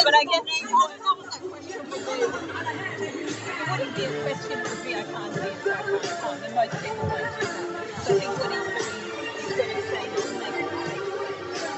But I guess that was that question for me. What if the question would be I can't answer, I can't, and most people won't do that. So I think what he's doing is sort of saying to make it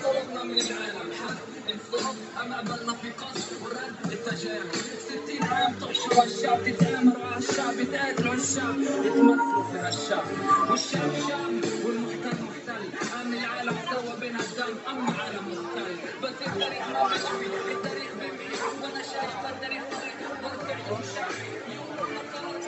طلبنا من العالم حد انفض أما قبلنا في قصف ورد التجارب 60 عام طحشوا الشعب تتآمروا على الشعب يتقاتلوا الشعب يتمثلوا في هالشعب والشعب شعب والمحتل محتل عامل العالم سوا بين الدم أما عالم مختل بس التاريخ ما مشوي التاريخ بيمشي وأنا شايف التاريخ طريق برجع يوم شعبي يوم قررت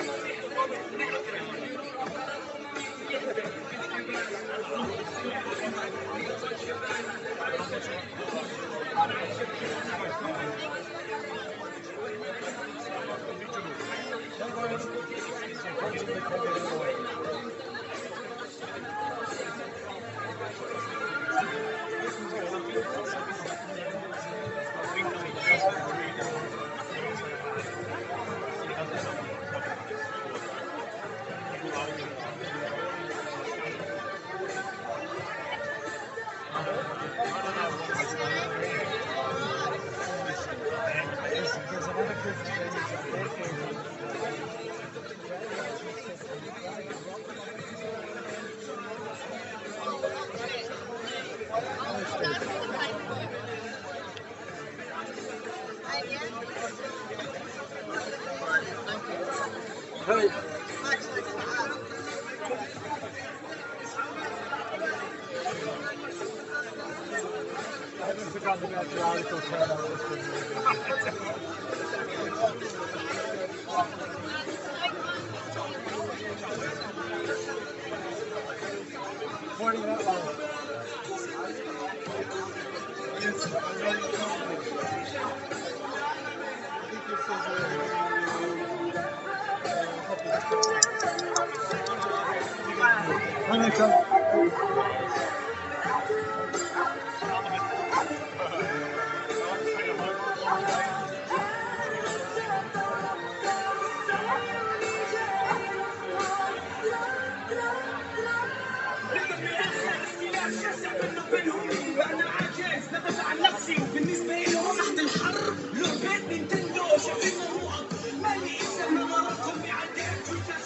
ما أنا عجز نفس عن نفسي وبالنسبة لهم تحت الحرب لعبة نينتندو شايفين روحك مالي اسم مرضهم بعدين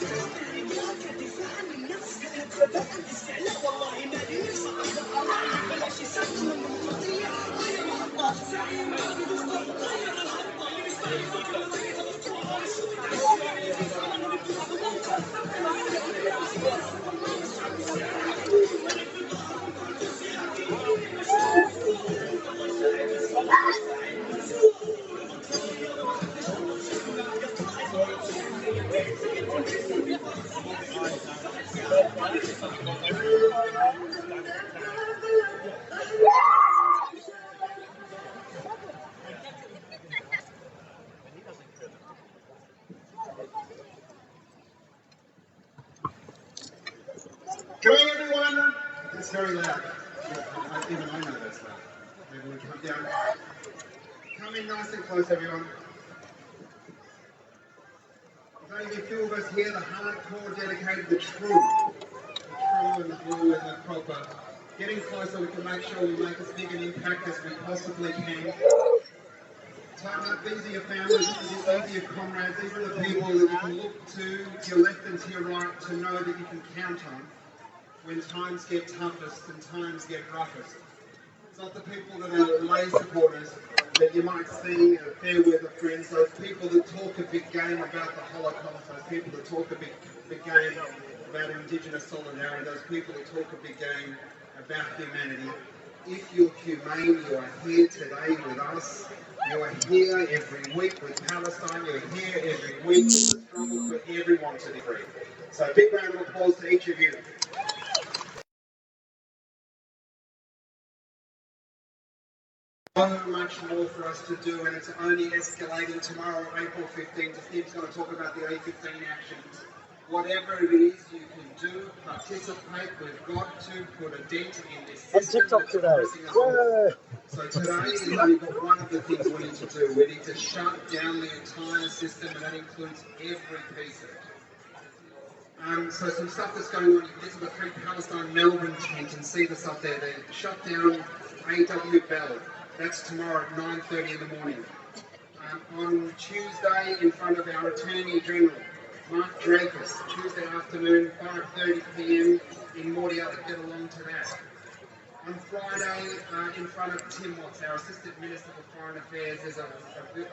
الرجال كدفاع عن النفس الاستعلاء والله مالي نفسي أطلع بلاش يسكت من المنطقية غير محطة زعيم عابد وسط غير الخطة اللي مستعيد Go everyone! It's very loud. Even I know that's loud. Maybe we come down. Come in nice and close, everyone. There's only a few of us here, the hardcore dedicated, the true and the blue and the proper. Getting closer, we can make sure we make as big an impact as we possibly can. Tighten up, these are your families, these are your comrades, these are the people that you can look to your left and to your right to know that you can count on when times get toughest and times get roughest. It's not the people that are lay supporters that you might see a fair weather friends, those people that talk a big game about the Holocaust, those people that talk a big game about Indigenous solidarity, those people that talk a big game about humanity. If you're humane, you are here today with us. You are here every week with Palestine. You're here every week with the struggle for everyone to be free. So a big round of applause to each of you. So much more for us to do, and it's only escalating tomorrow, April 15th. Steve's going to talk about the A15 actions. Whatever it is you can do, participate. We've got to put a dent in this system that's oppressing us all. So today is only got one of the things we need to do. We need to shut down the entire system, and that includes every piece of it. So some stuff that's going on, you can get to the Free Palestine Melbourne tent and see this up there. They shut down AW Bell. That's tomorrow at 9:30 in the morning. On Tuesday, in front of our Attorney General, Mark Dreyfus, Tuesday afternoon, 5:30 p.m. in Mordialloc. Get along to that. On Friday, in front of Tim Watts, our Assistant Minister for Foreign Affairs, there's a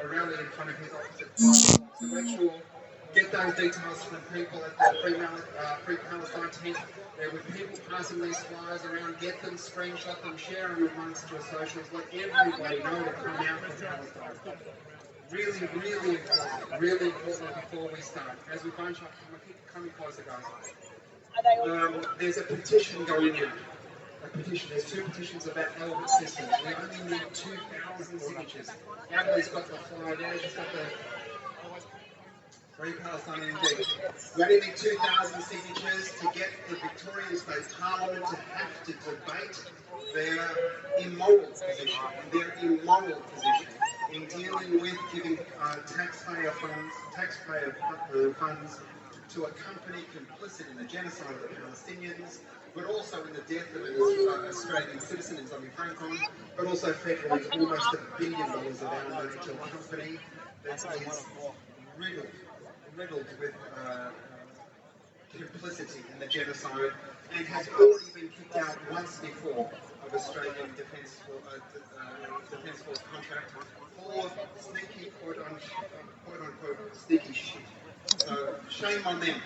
rally in front of his office at 5 o'clock. So make sure, get those details from people at the Free Palestine tent. There were people passing these flyers around. Get them, screenshot them, share them amongst your socials. Let everybody know to come out for Palestine. Really important before we start. As we bunch up, keep coming closer, guys. There's a petition going out. There's 2 petitions about element systems. We only need 2,000 signatures. Adelaide's got the flyer there, she's got the Free Palestine indeed. We only need 2,000 signatures to get the Victorian State Parliament to have to debate their immoral position in dealing with giving taxpayer funds to a company complicit in the genocide of the Palestinians, but also in the death of an Australian citizen in Zombie Franklin, but also federally almost $1 billion of our money to a company that is riddled with complicity in the genocide and has already been kicked out once before of Australian Defence Force contract for sneaky, quote-unquote, sneaky shit. So, shame on them.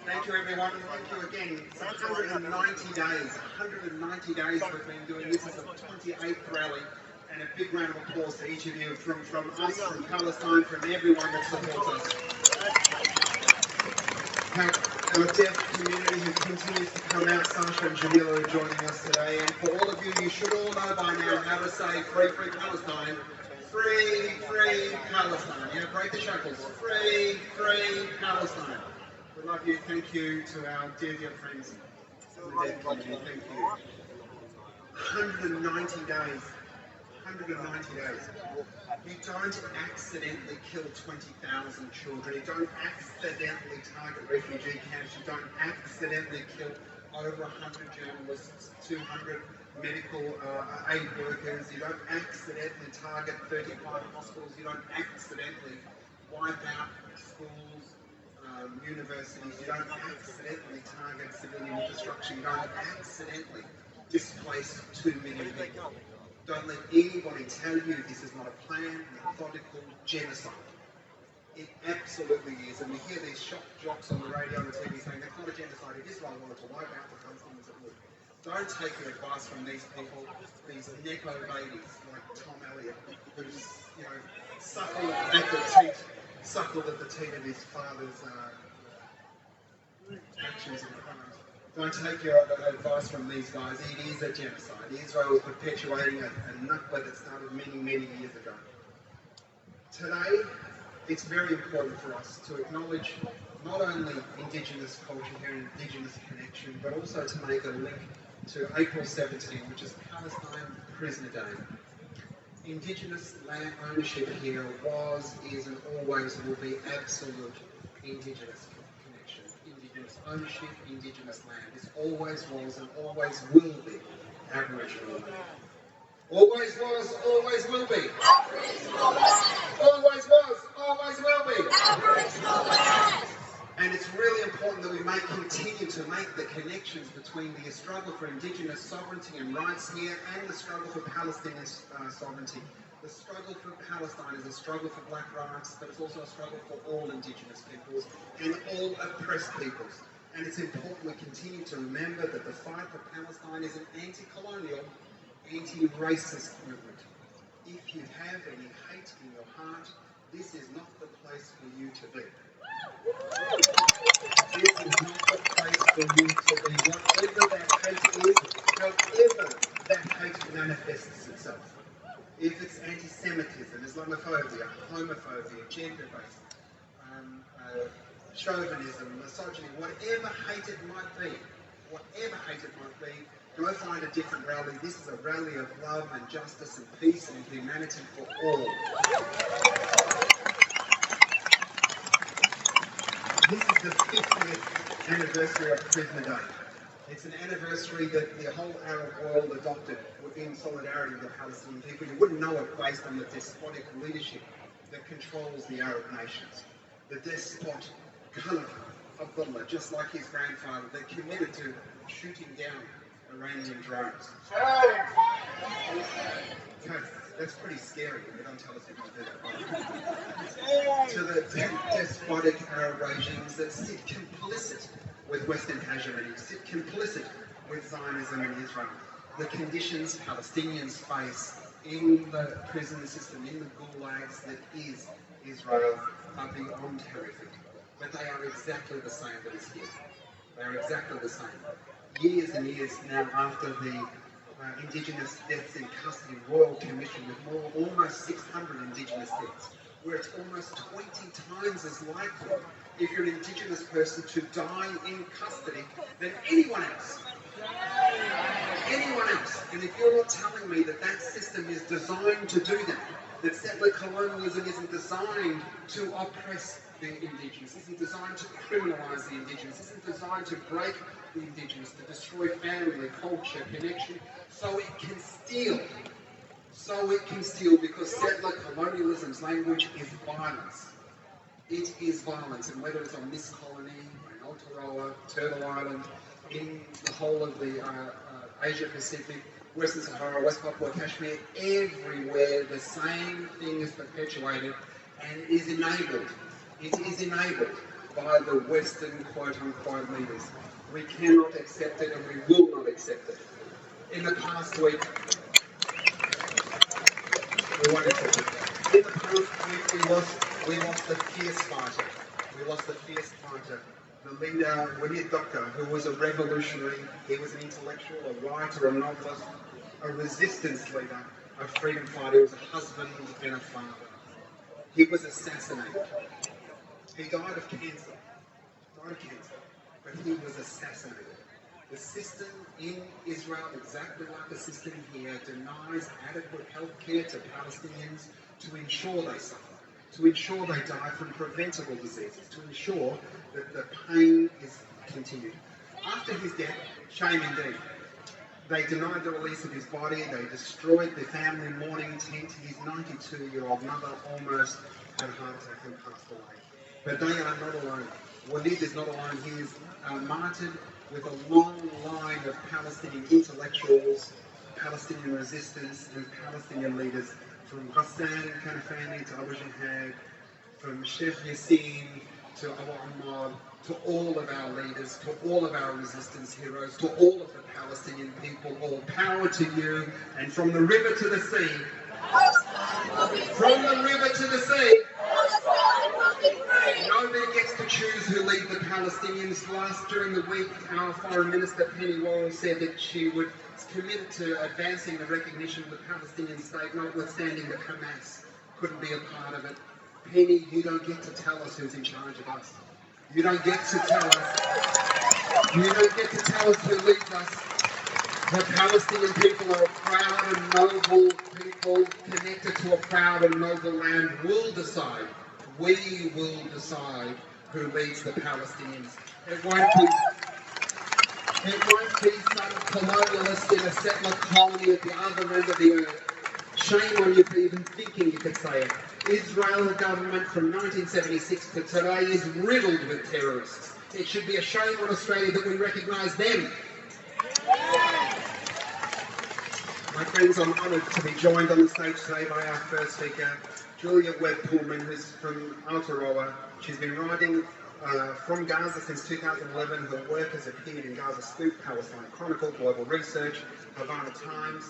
Thank you, everyone. Thank you again. It's 190 days. 190 days we've been doing this. This is the 28th rally. And a big round of applause to each of you from us, from Palestine, from everyone that supports us. Our deaf community who continues to come out, Sasha and Jamila are joining us today. And for all of you, you should all know by now how to say free, free Palestine. Free, free Palestine. Yeah, break the shackles. Free, free Palestine. We love you. Thank you to our dear friends in the deaf community. Thank you. 190 days. 190 days. You don't accidentally kill 20,000 children. You don't accidentally target refugee camps. You don't accidentally kill over 100 journalists, 200 medical aid workers. You don't accidentally target 35 hospitals. You don't accidentally wipe out schools, universities. You don't accidentally target civilian infrastructure. You don't accidentally displace 2 million people. Don't let anybody tell you this is not a planned, methodical genocide. It absolutely is. And we hear these shock jocks on the radio and the TV saying that's not a genocide. If Israel wanted to wipe out the Palestinians, it would. Don't take your advice from these people, these nepo babies like Tom Elliott, who's, suckled at the teat of his father's actions and crimes. Don't take your advice from these guys. It is a genocide. Israel is perpetuating a Nakba that started many, many years ago. Today, it's very important for us to acknowledge not only Indigenous culture here and Indigenous connection, but also to make a link to April 17, which is Palestine Prisoner Day. Indigenous land ownership here was, is, and always will be absolute Indigenous connection. Indigenous ownership, Indigenous land. This always was and always will be Aboriginal land. Always was, always will be. Always was, always will be. Aboriginal land. And it's really important that we continue to make the connections between the struggle for Indigenous sovereignty and rights here and the struggle for Palestinian sovereignty. The struggle for Palestine is a struggle for black rights, but it's also a struggle for all Indigenous peoples and all oppressed peoples. And it's important we continue to remember that the fight for Palestine is an anti-colonial, anti-racist movement. If you have any hate in your heart, this is not the place for you to be. This is not the place for you to be. Whatever that hate is, however that hate manifests itself. If it's anti-Semitism, Islamophobia, homophobia, gender-based, chauvinism, misogyny, whatever hate it might be, go find a different rally. This is a rally of love and justice and peace and humanity for all. This is the 50th anniversary of Prisoner Day. It's an anniversary that the whole Arab world adopted in solidarity with the Palestinian people. You wouldn't know it based on the despotic leadership that controls the Arab nations. The despot Caliph Abdullah, just like his grandfather, that committed to shooting down Iranian drones. That's pretty scary when they don't tell us if they do that. To the despotic Arab regimes that sit complicit with Western hegemony, sit complicit with Zionism in Israel. The conditions Palestinians face in the prison system, in the gulags that is Israel, are beyond horrific. But they are exactly the same that is here. They are exactly the same. Years and years now after the Indigenous Deaths in Custody Royal Commission, with almost 600 Indigenous deaths, where it's almost 20 times as likely if you're an Indigenous person to die in custody than anyone else. Anyone else. And if you're not telling me that that system is designed to do that, that settler colonialism isn't designed to oppress the Indigenous, isn't designed to criminalise the Indigenous, isn't designed to break the Indigenous, to destroy family, culture, connection, so it can steal. So it can steal, because settler colonialism's language is violence. It is violence, and whether it's on this colony, in Aotearoa, Turtle Island, in the whole of the Asia Pacific, Western Sahara, West Papua, Kashmir, everywhere the same thing is perpetuated and is enabled. It is enabled by the Western quote-unquote leaders. We cannot accept it, and we will not accept it. In the past week, we won't accept it. In the past week, we lost the fierce fighter. We lost the fierce fighter. The leader, Winnie Doctor, who was a revolutionary. He was an intellectual, a writer, a novelist, a resistance leader, a freedom fighter. He was a husband and a father. He was assassinated. He died of cancer. But he was assassinated. The system in Israel, exactly like the system here, denies adequate health care to Palestinians to ensure they suffer, to ensure they die from preventable diseases, to ensure that the pain is continued. After his death, shame indeed, they denied the release of his body, they destroyed the family mourning tent. His 92-year-old mother almost had a heart attack and passed away. But they are not alone. Walid is not alone. He is martyred with a long line of Palestinian intellectuals, Palestinian resistors, and Palestinian leaders, from Ghassan Kanafani to Abu Jihad, from Sheikh Yassin to Abu Ammar, to all of our leaders, to all of our resistance heroes, to all of the Palestinian people. All power to you, and from the river to the sea, from the river to the sea, nobody gets to choose who lead the Palestinians. During the week, our Foreign Minister Penny Wong said that she was committed to advancing the recognition of the Palestinian state, notwithstanding that Hamas couldn't be a part of it. Penny, you don't get to tell us who's in charge of us. You don't get to tell us. You don't get to tell us who leads us. The Palestinian people are a proud and noble people connected to a proud and noble land. We'll decide. We will decide who leads the Palestinians. It won't be some colonialist in a settler colony at the other end of the earth. Shame on you for even thinking you could say it. Israel government from 1976 to today is riddled with terrorists. It should be a shame on Australia that we recognise them. My friends, I'm honoured to be joined on the stage today by our first speaker, Julia Webb-Pullman, who's from Aotearoa. She's been riding from Gaza since 2011. Her work has appeared in Gaza Scoop, Palestine Chronicle, Global Research, Havana Times.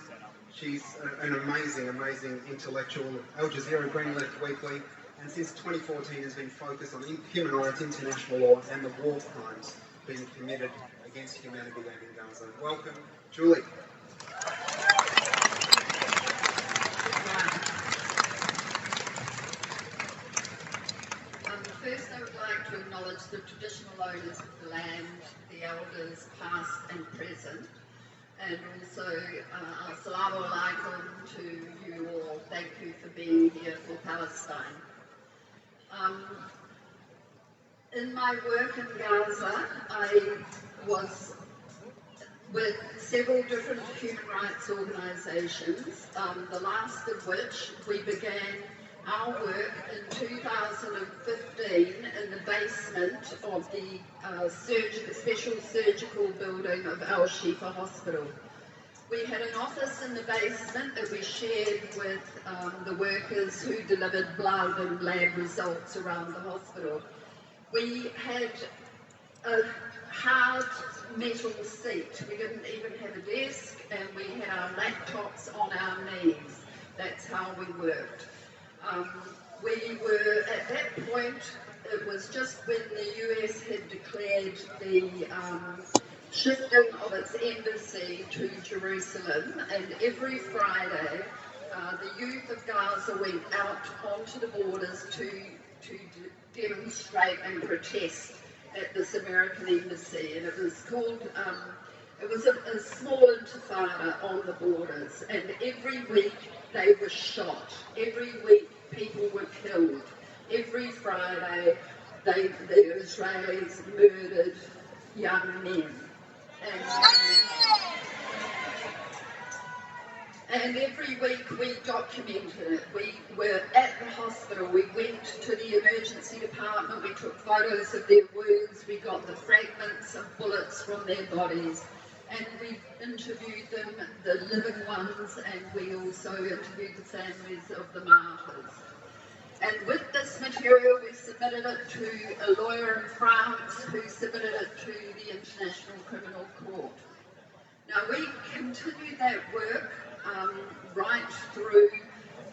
She's an amazing, amazing intellectual. Al Jazeera, Green Left Weekly, and since 2014 has been focused on human rights, international law, and the war crimes being committed against humanity and in Gaza. Welcome, Julie. First, I would like to acknowledge the traditional owners of the land, the elders past and present, and also assalamu alaikum to you all. Thank you for being here for Palestine. In my work in Gaza, I was with several different human rights organisations, the last of which we began our work in 2015 in the basement of the special surgical building of Al Shifa Hospital. We had an office in the basement that we shared with the workers who delivered blood and lab results around the hospital. We had a hard metal seat. We didn't even have a desk, and we had our laptops on our knees. That's how we worked. We were, at that point, it was just when the US had declared the shifting of its embassy to Jerusalem, and every Friday the youth of Gaza went out onto the borders to demonstrate and protest at this American embassy, and it was called, it was a small intifada on the borders, and every week they were shot. Every week people were killed. Every Friday the Israelis murdered young men. And every week we documented it. We were at the hospital, we went to the emergency department, we took photos of their wounds, we got the fragments of bullets from their bodies, and we interviewed them, the living ones, and we also interviewed the families of the martyrs. And with this material we submitted it to a lawyer in France who submitted it to the International Criminal Court. Now we continued that work right through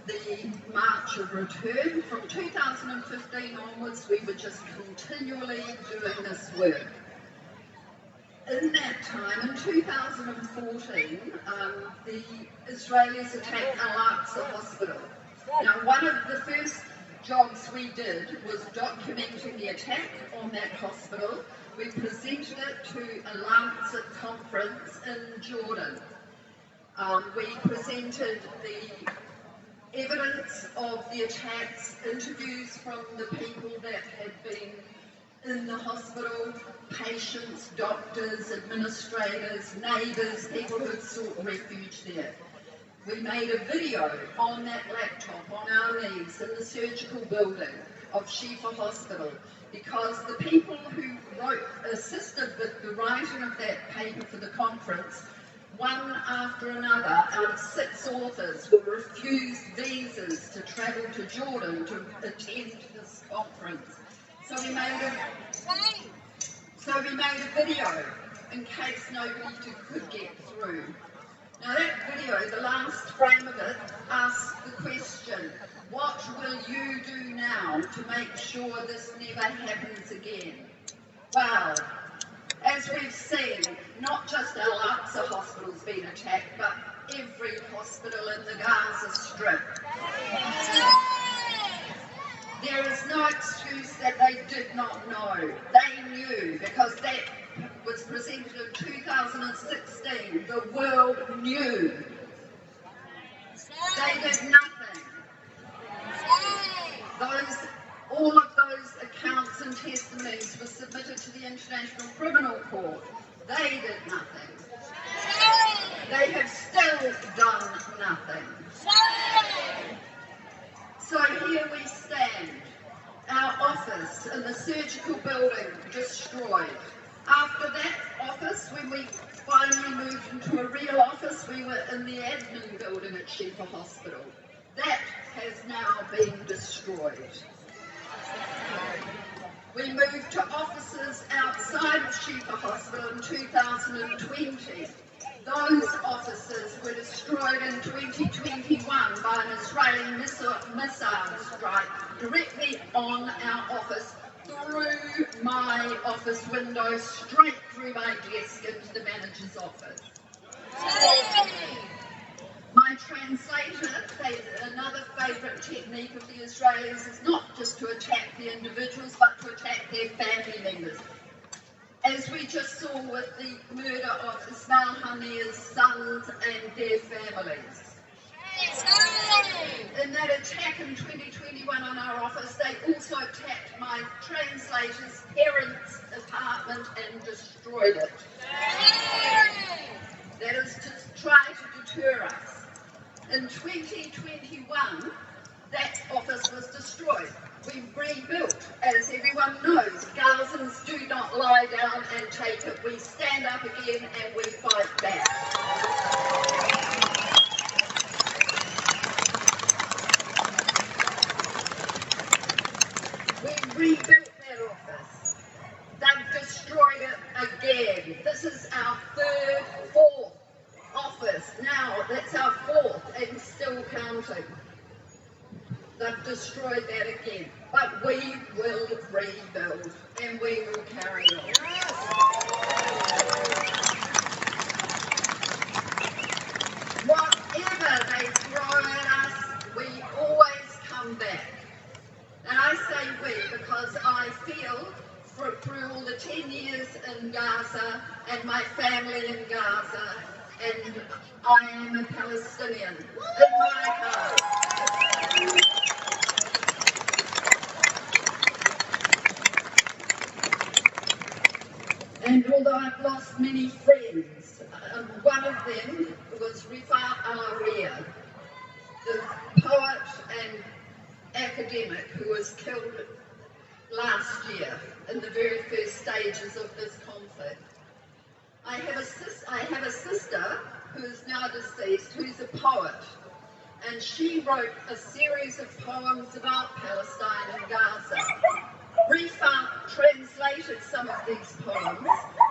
the March of Return. From 2015 onwards, we were just continually doing this work. In that time, in 2014, the Israelis attacked Al-Aqsa Hospital. Now, one of the first jobs we did was documenting the attack on that hospital. We presented it to a Lancet conference in Jordan. We presented the evidence of the attacks, interviews from the people that had been in the hospital, patients, doctors, administrators, neighbours, people who had sought refuge there. We made a video on that laptop, on our knees, in the surgical building of Shifa Hospital, because the people who assisted with the writing of that paper for the conference, one after another, out of 6 authors, were refused visas to travel to Jordan to attend this conference. So we made a video in case nobody could get through. Now that video, the last frame of it, asks the question, what will you do now to make sure this never happens again? Well, as we've seen, not just Al-Aqsa Hospital's been attacked, but every hospital in the Gaza Strip. There is no excuse that they did not know. They knew, because that was presented in 2016. The world knew. They did nothing. All of those accounts and testimonies were submitted to the International Criminal Court. They did nothing. They have still done nothing. So here we in the surgical building destroyed. After that office, when we finally moved into a real office, we were in the admin building at Shepherd Hospital. That has now been destroyed. We moved to offices outside of Shepherd Hospital in 2020. Those offices were destroyed in 2021 by an Israeli missile strike directly on our office, through my office window, straight through my desk into the manager's office. My translator, another favourite technique of the Israelis, is not just to attack the individuals, but to attack their family members. As we just saw with the murder of Ismail Haniyeh's sons and their families. In that attack in 2021 on our office, they also attacked my translator's parents' apartment and destroyed it. That is to try to deter us. In 2021, that office was destroyed. We rebuilt. As everyone knows, Gazans do not lie down and take it. We stand up again and we fight back. We rebuilt that office. They've destroyed it again. This is our fourth office. Now, that's our fourth and still counting. They've destroyed that again. But we will rebuild and we will carry on. Whatever they throw at us, we always come back. And I say we because I feel through all the 10 years in Gaza and my family in Gaza, and I am a Palestinian in my heart. And although I've lost many friends, one of them was Rifat Alaria, the poet and academic who was killed last year in the very first stages of this conflict. I have a sister who is now deceased, who's a poet, and she wrote a series of poems about Palestine and Gaza. Rifat translated some of these poems,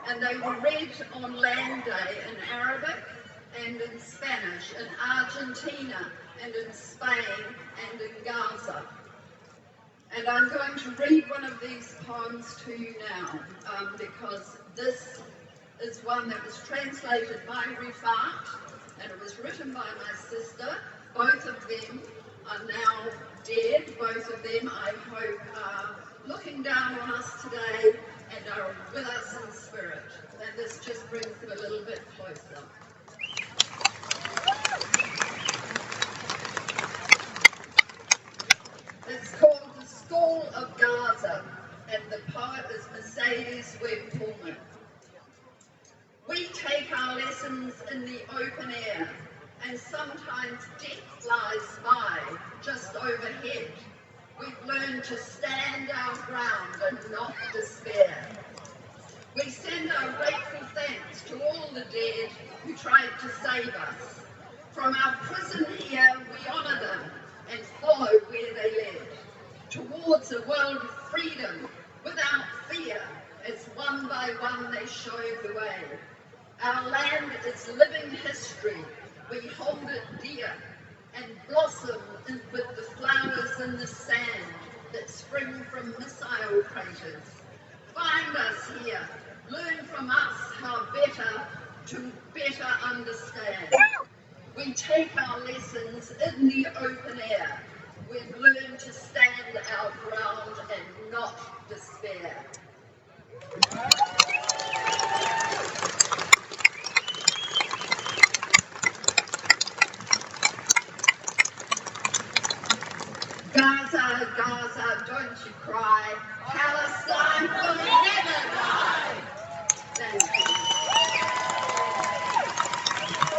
and they were read on Land Day in Arabic and in Spanish, in Argentina and in Spain and in Gaza. And I'm going to read one of these poems to you now, because this is one that was translated by Rifat, and it was written by my sister. Both of them are now dead. Both of them, I hope, are looking down on us today and are with us in spirit. And this just brings them a little bit closer. It's called The School of Gaza, and the poet is Mercedes Webb Pullman. We take our lessons in the open air, and sometimes death flies by just overhead. We've learned to stand our ground and not despair. We send our grateful thanks to all the dead who tried to save us. From our prison here, we honour them and follow where they led, towards a world of freedom without fear, as one by one they show the way. Our land is living history. We hold it dear and blossom with the flowers in the sand that spring from missile craters. Find us here. Learn from us how to better understand. We take our lessons in the open air. We've learned to stand our ground and not despair. Gaza, Gaza, don't you cry. Palestine will never die. Thank you.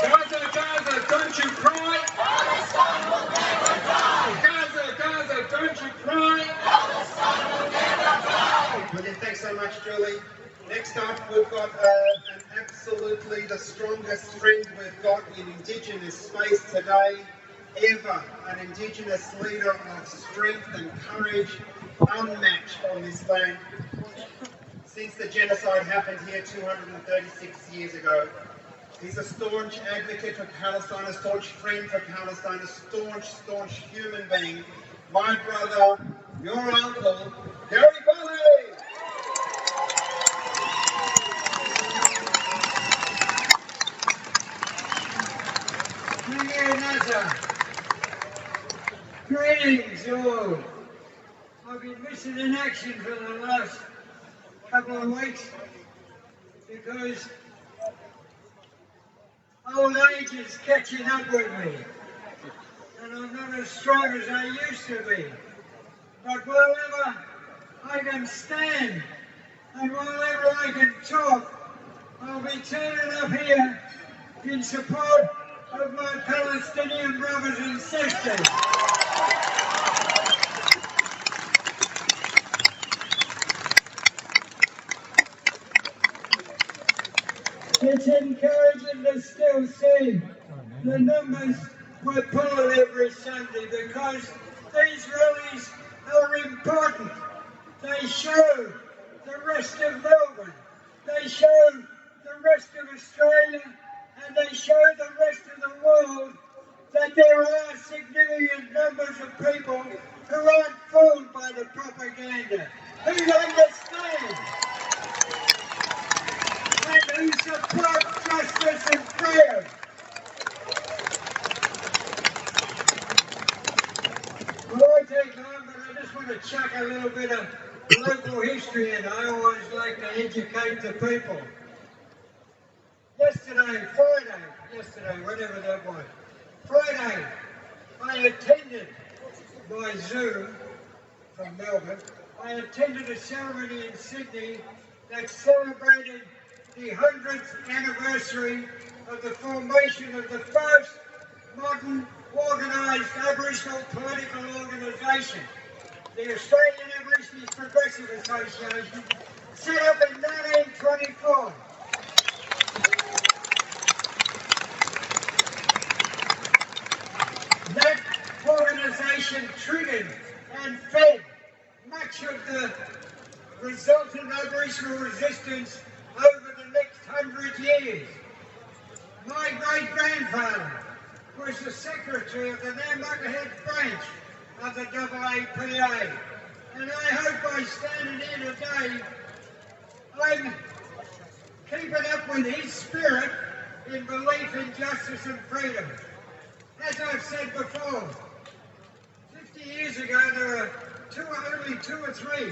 Gaza, Gaza, don't you cry. Palestine will never die. Gaza, Gaza, don't you cry. Palestine will never die. Brilliant, thanks so much, Julie. Next up, we've got an absolutely the strongest friend we've got in Indigenous space today ever. An Indigenous leader of strength and courage, unmatched on this land. Since the genocide happened here 236 years ago, he's a staunch advocate for Palestine, a staunch friend for Palestine, a staunch human being. My brother, your uncle, Gary Valley! Greetings all. I've been missing in action for the last couple of weeks because old age is catching up with me and I'm not as strong as I used to be. But wherever I can stand and wherever I can talk, I'll be turning up here in support of my Palestinian brothers and sisters. It's encouraging to still see the numbers we're pulling every Sunday because these rallies are important. They show the rest of Melbourne, they show the rest of Australia, and they show the rest of the world that there are significant numbers of people who aren't fooled by the propaganda, who understand and who support justice and freedom. Well, I take time, but I just want to chuck a little bit of local history in. I always like to educate the people. Yesterday, whatever that was, Friday, I attended by Zoom from Melbourne. I attended a ceremony in Sydney that celebrated the 100th anniversary of the formation of the first modern organised Aboriginal political organisation, the Australian Aboriginal Progressive Association, set up in 1924. That organisation triggered and fed much of the resultant Aboriginal resistance over the next 100 years. My great-grandfather was the secretary of the Nambucca branch of the AAPA, and I hope by standing here today, I'm keeping up with his spirit in belief in justice and freedom. As I've said before, 50 years ago there were only two or three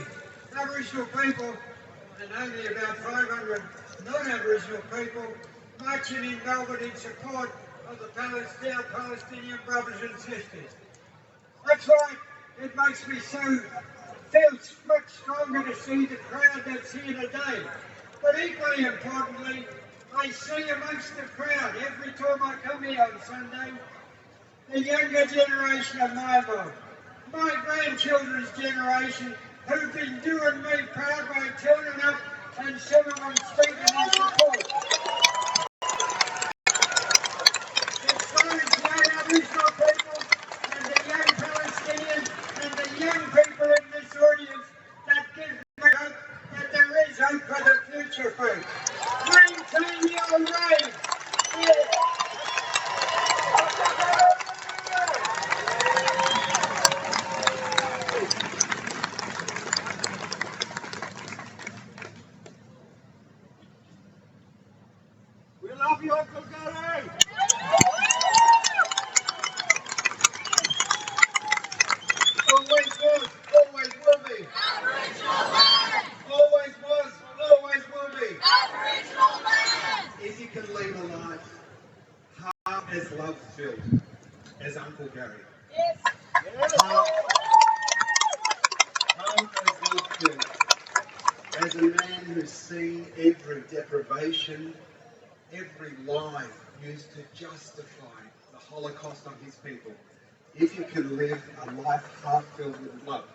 Aboriginal people and only about 500 non-Aboriginal people marching in Melbourne in support of the Palestinian brothers and sisters. That's why it makes me feel much stronger to see the crowd that's here today. But equally importantly, I see amongst the crowd every time I come here on Sunday, the younger generation of my grandchildren's generation, who've been doing me proud by turning up and some of them speaking in support. It's those young Aboriginal people and the young Palestinians and the young people in this audience that give me hope that there is hope for the future, folks. Maintain your reign. We love you, Uncle Gary! Always was, always will be. Aboriginal land! Always was, always will be. Aboriginal land! If you can lead a life half as love-filled as Uncle Gary. Yes. Half as love-filled as a man who's seen every deprivation, every lie used to justify the Holocaust on his people. If you can live a life half filled with love,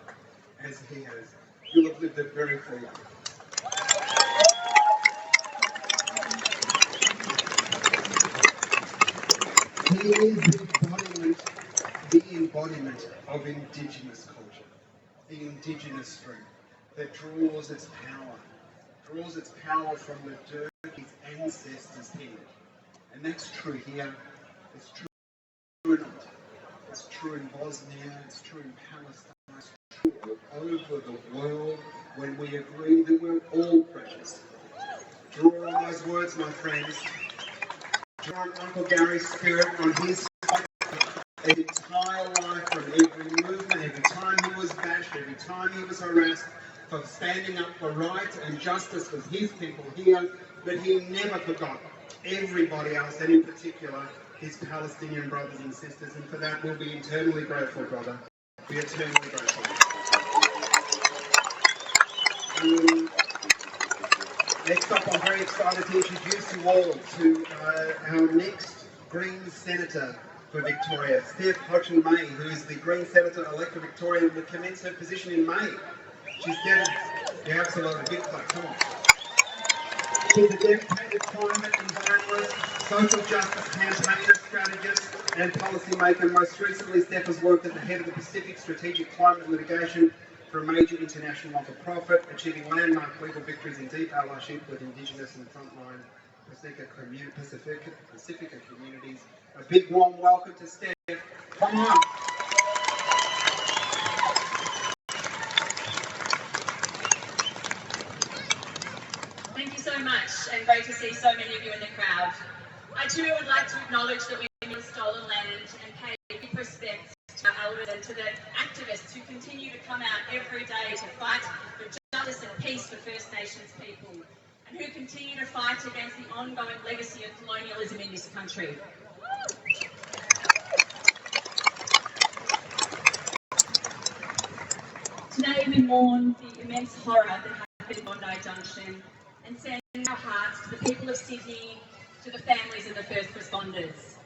as he has, you'll have lived a very full life. He is the embodiment of Indigenous culture, the Indigenous strength that draws its power from the dirt his ancestors hid. And that's true here, it's true in Ireland, it's true in Bosnia, it's true in Palestine, it's true all over the world when we agree that we're all precious. Draw on those words, my friends. Draw on Uncle Gary's spirit, on his entire life, from every movement, every time he was bashed, every time he was harassed, for standing up for right and justice for his people here, but he never forgot everybody else, and in particular his Palestinian brothers and sisters, and for that we'll be eternally grateful, brother. We're eternally grateful. Next up, I'm very excited to introduce you all to our next Green Senator for Victoria, Steph Hodgson-May, who is the Green Senator-elect for Victoria and will commence her position in May. She's absolutely big clap, come on. She's a dedicated climate, environmentalist, social justice campaigner, strategist and policy maker. Most recently, Steph has worked at the head of the Pacific Strategic Climate Litigation for a major international not-for-profit, achieving landmark legal victories in deep allyship with Indigenous and frontline Pacifica communities. A big warm welcome to Steph. Come on. Thank you so much, and great to see so many of you in the crowd. I too would like to acknowledge that we live in stolen land and pay deep respects to our elders and to the activists who continue to come out every day to fight for justice and peace for First Nations people, and who continue to fight against the ongoing legacy of colonialism in this country. Today we mourn the immense horror that happened in Bondi Junction and send our hearts to the people of Sydney, to the families of the first responders.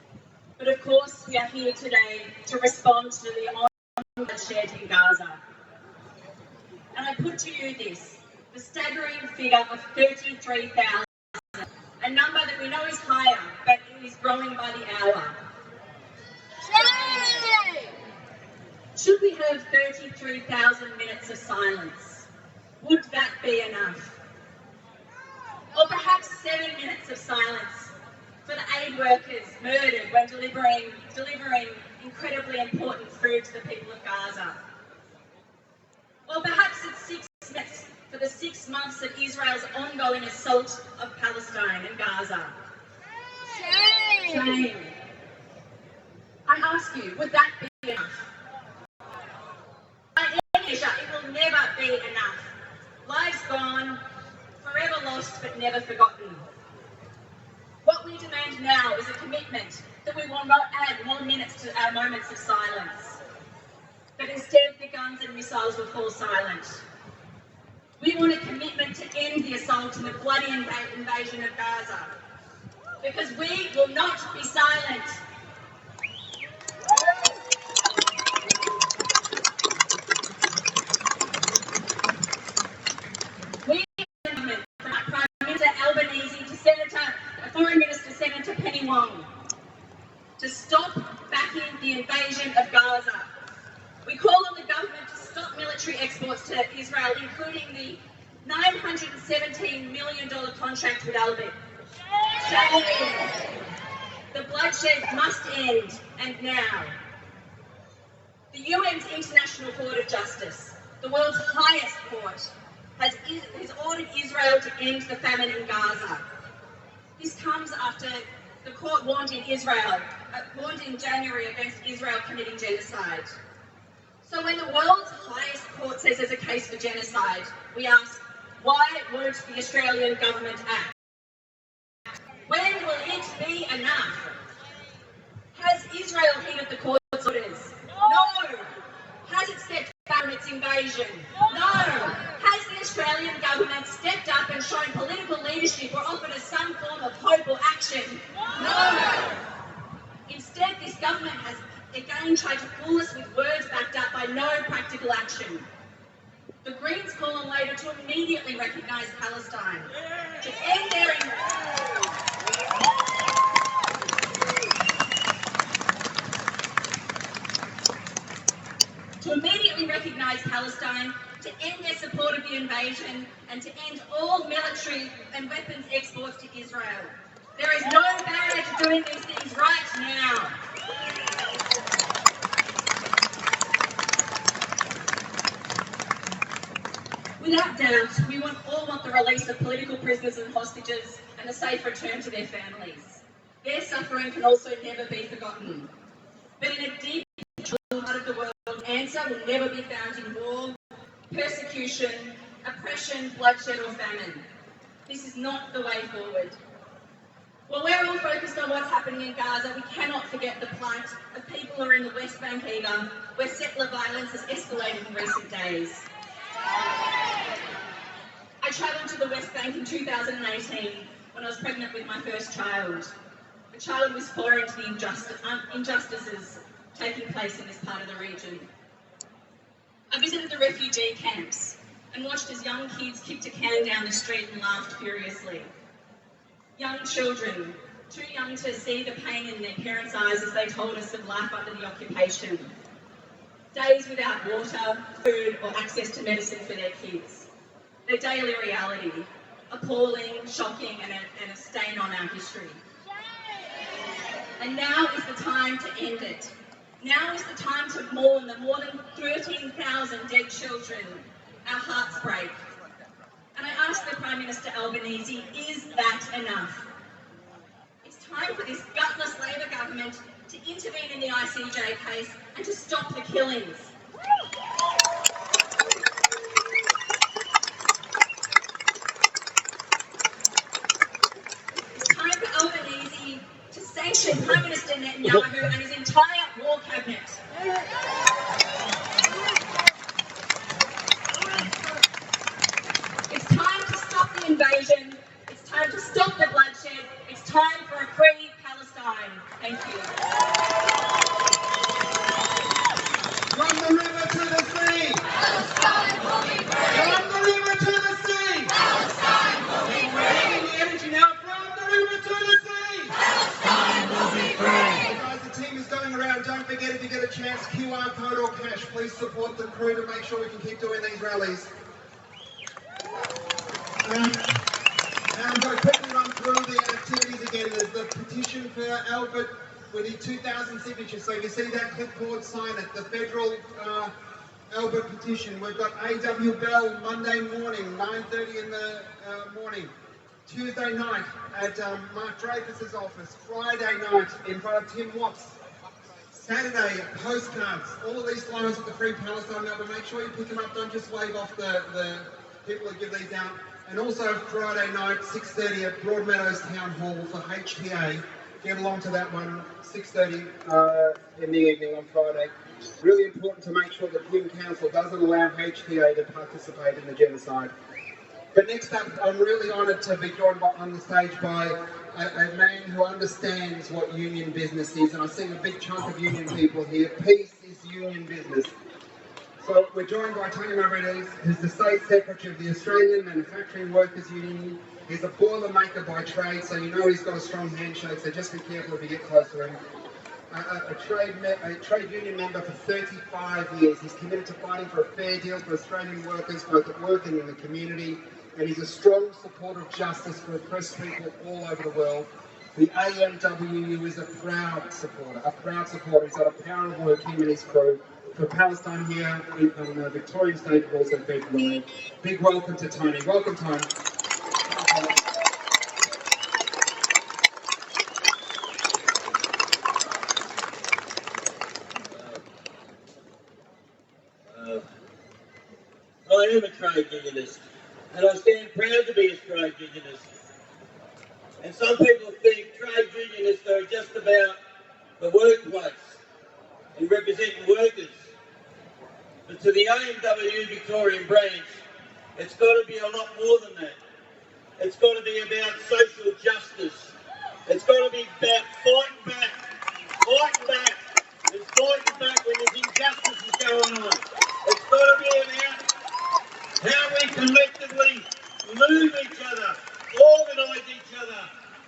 But of course, we are here today to respond to the ongoing bloodshed in Gaza. And I put to you this, the staggering figure of 33,000, a number that we know is higher, but it is growing by the hour. Should we have 33,000 minutes of silence? Would that be enough? Or perhaps 7 minutes of silence for the aid workers murdered when delivering incredibly important food to the people of Gaza. Or perhaps it's 6 minutes for the 6 months of Israel's ongoing assault of Palestine and Gaza. Shame. I ask you, would that be enough? By any measure, it will never be enough. Lives gone, forever lost but never forgotten. What we demand now is a commitment that we will not add more minutes to our moments of silence, but instead the guns and missiles will fall silent. We want a commitment to end the assault and the bloody invasion of Gaza, because we will not be silent. We from Prime Minister Albanese to Foreign Minister Senator Penny Wong, to stop backing the invasion of Gaza. We call on the government to stop military exports to Israel, including the $917 million contract with Albert. The bloodshed must end, and now. The UN's International Court of Justice, the world's highest court, has ordered Israel to end the famine in Gaza. This comes after the court warned in January against Israel committing genocide. So when the world's highest court says there's a case for genocide, we ask, why won't the Australian government act? When will it be enough? Has Israel heeded the court's orders? No. Has it stepped back from its invasion? No. Has the Australian government stepped up and shown political leadership or offered us some form of hope or action? No. Instead, this government has again tried to fool us with words backed up by no practical action. The Greens call immediately recognise Palestine, to end their to end their support of the invasion, and to end all military and weapons exports to Israel. There is no barrier to doing these things right now. Without doubt, we all want the release of political prisoners and hostages and a safe return to their families. Their suffering can also never be forgotten. But in a deep part of the world, the answer will never be found in war, persecution, oppression, bloodshed or famine. This is not the way forward. While we're all focused on what's happening in Gaza, we cannot forget the plight of people who are in the West Bank either, where settler violence has escalated in recent days. I travelled to the West Bank in 2018 when I was pregnant with my first child. The child was foreign to the injustices taking place in this part of the region. I visited the refugee camps and watched as young kids kicked a can down the street and laughed furiously. Young children, too young to see the pain in their parents' eyes as they told us of life under the occupation. Days without water, food or access to medicine for their kids. Their daily reality, appalling, shocking and a stain on our history. And now is the time to end it. Now is the time to mourn the more than 13,000 dead children. Our hearts break. And I ask the Prime Minister Albanese, is that enough? It's time for this gutless Labor government to intervene in the ICJ case and to stop the killings. It's time for Albanese to sanction Prime Minister Netanyahu and his entire war cabinet. It's time to stop the invasion. It's time to stop the bloodshed. It's time for a free Palestine. Thank you. From the river to the sea. Palestine will be free. From the river to the sea. Palestine will be free. Bringing the energy now from the river to the sea. Palestine will be free. Hey guys, the team is going around. Don't forget, if you get a chance, QR code or cash, please support the crew to make sure we can keep doing these rallies. I'm going to quickly run through the activities again. There's the petition for Albert. We need 2,000 signatures. So if you see that clipboard, sign it. The federal Albert petition. We've got A.W. Bell Monday morning, 9:30 in the morning. Tuesday night at Mark Dreyfus's office. Friday night in front of Tim Watts. Saturday, postcards. All of these flyers with the Free Palestine number. Make sure you pick them up. Don't just wave off the people that give these out. And also Friday night, 6:30 at Broadmeadows Town Hall for HTA. Get along to that one, 6:30 in the evening on Friday. Really important to make sure that Hume Council doesn't allow HTA to participate in the genocide. But next up, I'm really honoured to be joined on the stage by a man who understands what union business is, and I see a big chunk of union people here. Peace is union business. So we're joined by Tony Mavridis, who's the State Secretary of the Australian Manufacturing Workers Union. He's a boilermaker by trade, so you know he's got a strong handshake, so just be careful if you get close to him. A trade union member for 35 years. He's committed to fighting for a fair deal for Australian workers, both at work and in the community. And he's a strong supporter of justice for oppressed people all over the world. The AMWU is a proud supporter. He's got a power of work, him and his crew, for Palestine here on the Victorian stage, but also federally. Big welcome to Tony. Welcome, Tony. I am a trade unionist, and I stand proud to be a trade unionist. And some people think trade unionists are just about the workplace and representing workers. But to the AMWU Victorian branch, it's got to be a lot more than that. It's got to be about social justice. It's got to be about fighting back when there's injustices going on. It's got to be about how we collectively move each other, organise each other,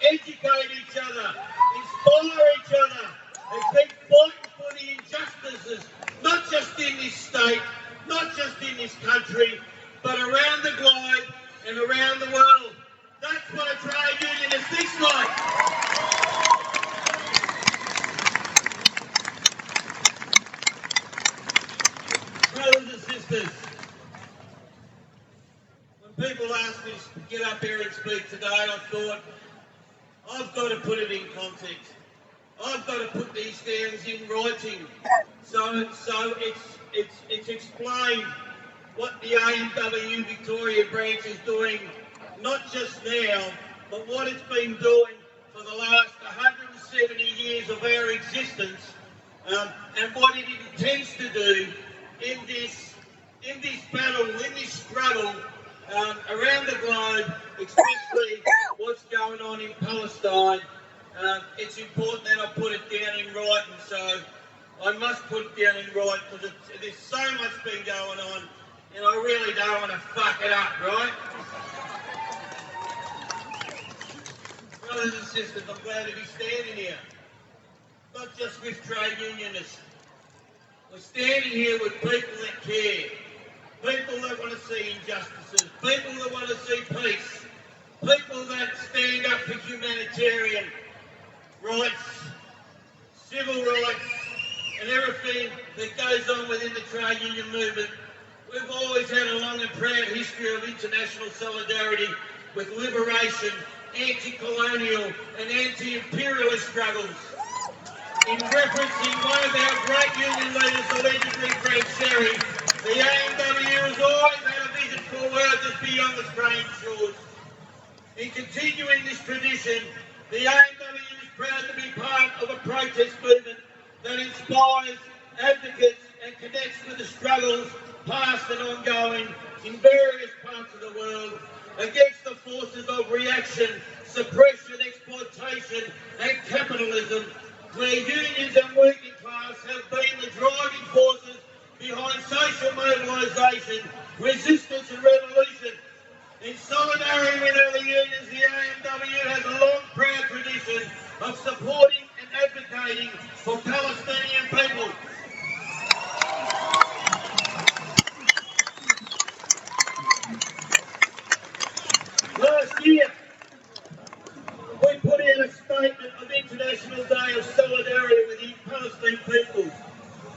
educate each other, inspire each other, and keep fighting for the injustices, not just in this state, not just in this country, but around the globe and around the world. That's what a trade unionist thinks like. Brothers and sisters, when people ask me to get up here and speak today, I thought, I've got to put it in context. I've got to put these things in writing. So it's explained what the AMW Victoria branch is doing, not just now, but what it's been doing for the last 170 years of our existence, and what it intends to do in this battle, in this struggle around the globe, especially what's going on in Palestine. It's important that I put it down in writing, so I must put it down in writing because there's so much been going on, and I really don't want to fuck it up, right? Brothers and sisters, I'm glad to be standing here, not just with trade unionists. We're standing here with people that care, people that want to see injustices, people that want to see peace, people that stand up for humanitarian rights, civil rights, and everything that goes on within the trade union movement. We've always had a long and proud history of international solidarity with liberation, anti-colonial and anti-imperialist struggles. In referencing one of our great union leaders, the legendary Frank Sherry, the AMW has always had a vision for a world that's beyond Australian shores. In continuing this tradition, the AMW is proud to be part of a protest movement that inspires, advocates and connects with the struggles, past and ongoing, in various parts of the world, against the forces of reaction, suppression, exploitation and capitalism, where unions and working class have been the driving forces behind social mobilisation, resistance and revolution. In solidarity with other unions, the AMW has a long, proud tradition of supporting and advocating for Palestinian people. Last year, we put in a statement of International Day of Solidarity with the Palestinian people.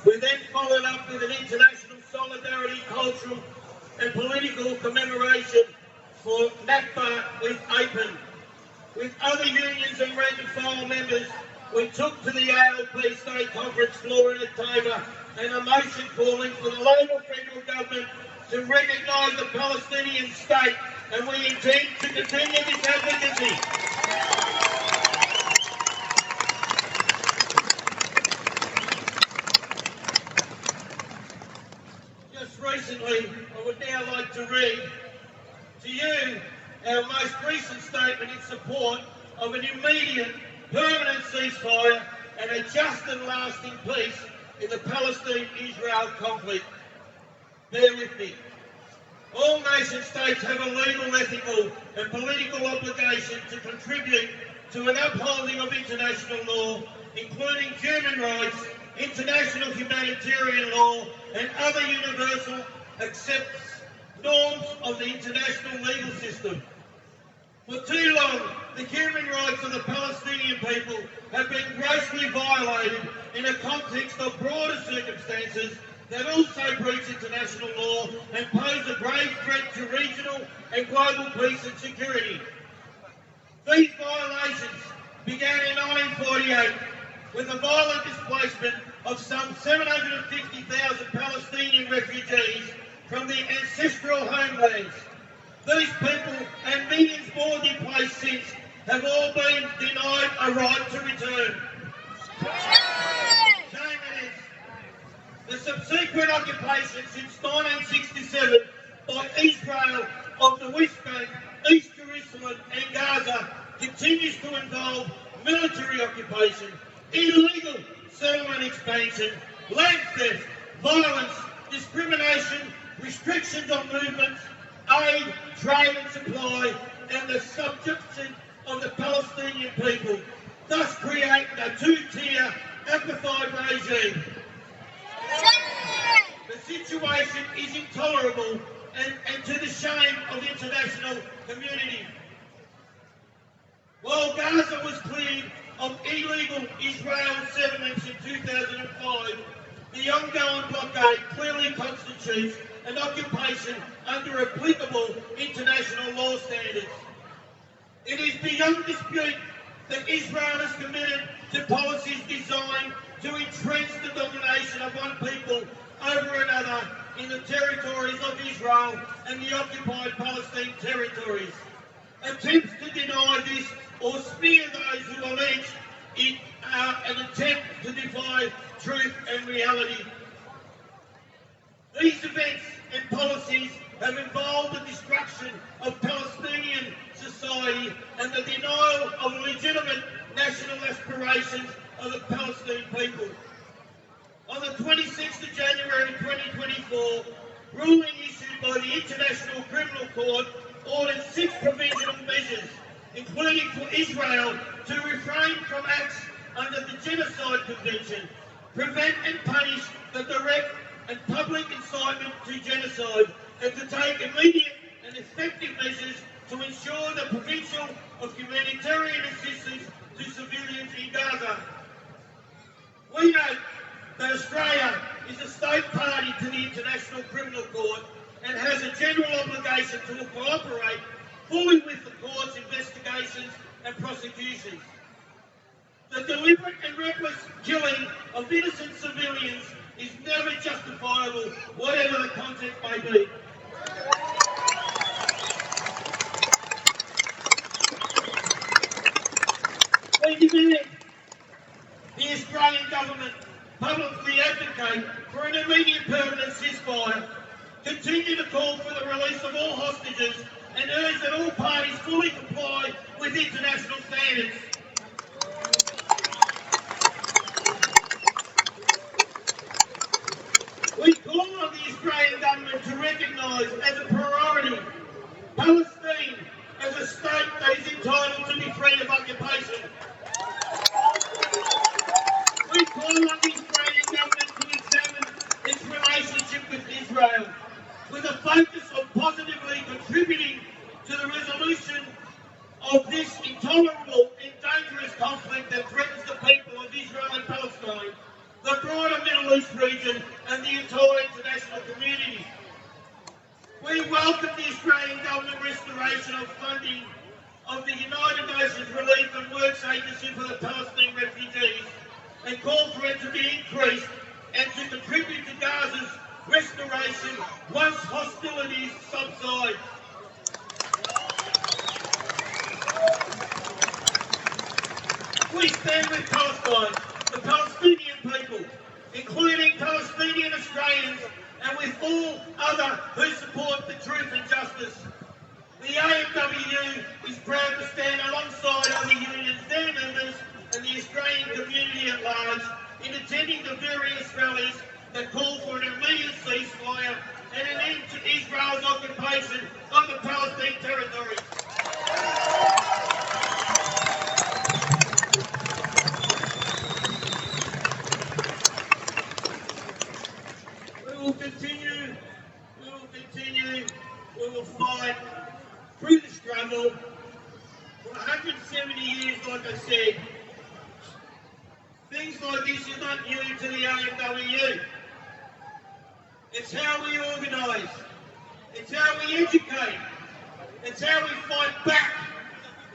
We then followed up with an international solidarity, cultural and political commemoration for Nakba with APEN. With other unions and rank and file members, we took to the ALP State Conference floor in October and a motion calling for the local federal government to recognise the Palestinian state, and we intend to continue this advocacy. Just recently, I would now like to read to you our most recent statement in support of an immediate, permanent ceasefire and a just and lasting peace in the Palestine-Israel conflict. Bear with me. All nation states have a legal, ethical and political obligation to contribute to an upholding of international law, including human rights, international humanitarian law and other universal acceptance norms of the international legal system. For too long, the human rights of the Palestinian people have been grossly violated in a context of broader circumstances that also breach international law and pose a grave threat to regional and global peace and security. These violations began in 1948 with the violent displacement of some 750,000 Palestinian refugees from their ancestral homelands. These people and millions more displaced since have all been denied a right to return. Shame it is. The subsequent occupation since 1967 by Israel of the West Bank, East Jerusalem and Gaza continues to involve military occupation, illegal settlement expansion, land theft, violence, discrimination restrictions on movements, aid, trade and supply, and the subjection of the Palestinian people, thus creating a two-tier apartheid regime. The situation is intolerable and to the shame of the international community. While Gaza was cleared of illegal Israel settlements in 2005, the ongoing blockade clearly constitutes an occupation under applicable international law standards. It is beyond dispute that Israel is committed to policies designed to entrench the domination of one people over another in the territories of Israel and the occupied Palestine territories. Attempts to deny this or smear those who allege it are an attempt to defy truth and reality. These events and policies have involved the destruction of Palestinian society and the denial of legitimate national aspirations of the Palestinian people. On the 26th of January 2024, ruling issued by the International Criminal Court ordered 6 provisional measures, including for Israel to refrain from acts under the Genocide Convention, prevent and punish the direct and public incitement to genocide, and to take immediate and effective measures to ensure the provision of humanitarian assistance to civilians in Gaza. We note that Australia is a state party to the International Criminal Court and has a general obligation to cooperate fully with the court's investigations and prosecutions. The deliberate and reckless killing of innocent civilians is never justifiable, whatever the context may be. We demand the Australian government publicly advocate for an immediate permanent ceasefire, continue to call for the release of all hostages, and urge that all parties fully comply with international standards. We call on the Australian government to recognise as a priority Palestine as a state that is entitled to be free of occupation. We call on the Australian government to examine its relationship with Israel, with a focus on positively contributing to the resolution of this intolerable and dangerous conflict that threatens the people of Israel and Palestine, the broader Middle East region, and the entire international community. We welcome the Australian government restoration of funding of the United Nations Relief and Works Agency for the Palestinian refugees, and call for it to be increased and to contribute to Gaza's restoration once hostilities subside. We stand with Palestine, the Palestinian people, including Palestinian Australians, and with all other who support the truth and justice. The AMWU is proud to stand alongside other unions, their members, and the Australian community at large in attending the various rallies that call for an immediate ceasefire and an end to Israel's occupation of the Palestinian territory. We will fight through the struggle for 170 years, like I said. Things like this is not new to the AMWU. It's how we organise. It's how we educate. It's how we fight back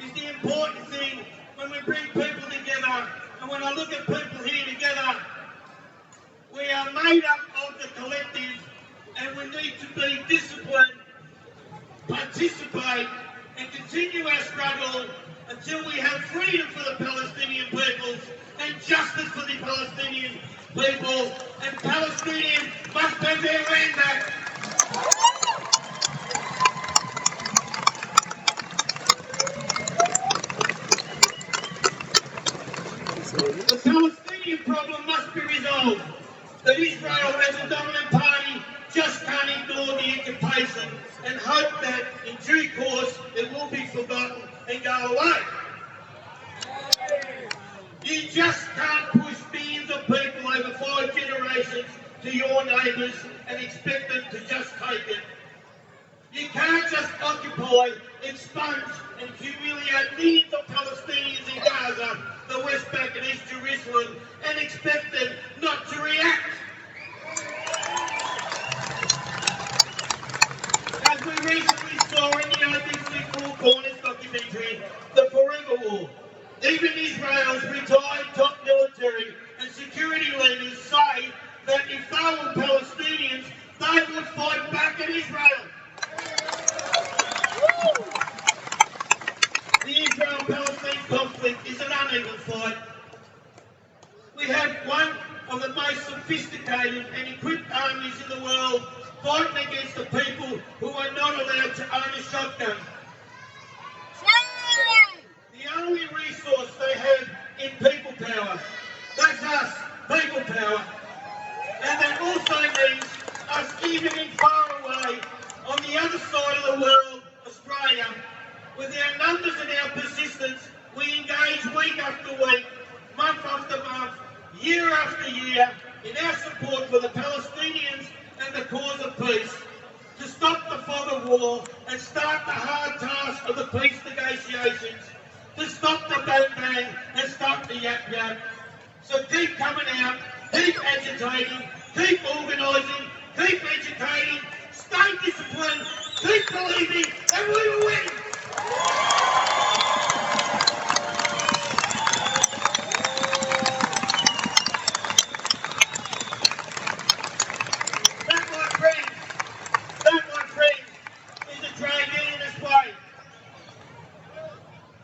is the important thing when we bring people together. And when I look at people here together, we are made up of the collective, and we need to be disciplined, participate, and continue our struggle until we have freedom for the Palestinian peoples and justice for the Palestinian people, and Palestinians must have their land back. The Palestinian problem must be resolved. That Israel as a dominant party just can't ignore the occupation and hope that in due course it will be forgotten and go away. You just can't push millions of people over 5 generations to your neighbours and expect them to just take it. You can't just occupy, expunge and humiliate millions of Palestinians in Gaza, the West Bank and East Jerusalem and expect them not to react. As we recently saw in the ABC Four Corners documentary, The Forever War, even Israel's retired top military and security leaders say that if they were Palestinians, they would fight back at Israel. The Israel-Palestine conflict is an uneven fight. We have one of the most sophisticated and equipped armies in the world fighting against the people who are not allowed to own a shotgun. The only resource they have in people power. That's us, people power. And that also means us even in far away, on the other side of the world, Australia, with our numbers and our persistence, we engage week after week, month after month, year after year, in our support for the Palestinians and the cause of peace, to stop the fog of war and start the hard task of the peace negotiations, to stop the bang-bang and stop the yap-yap. So keep coming out, keep agitating, keep organising, keep educating, stay disciplined, keep believing, and we will win! That, my friends, is a trade unionist way.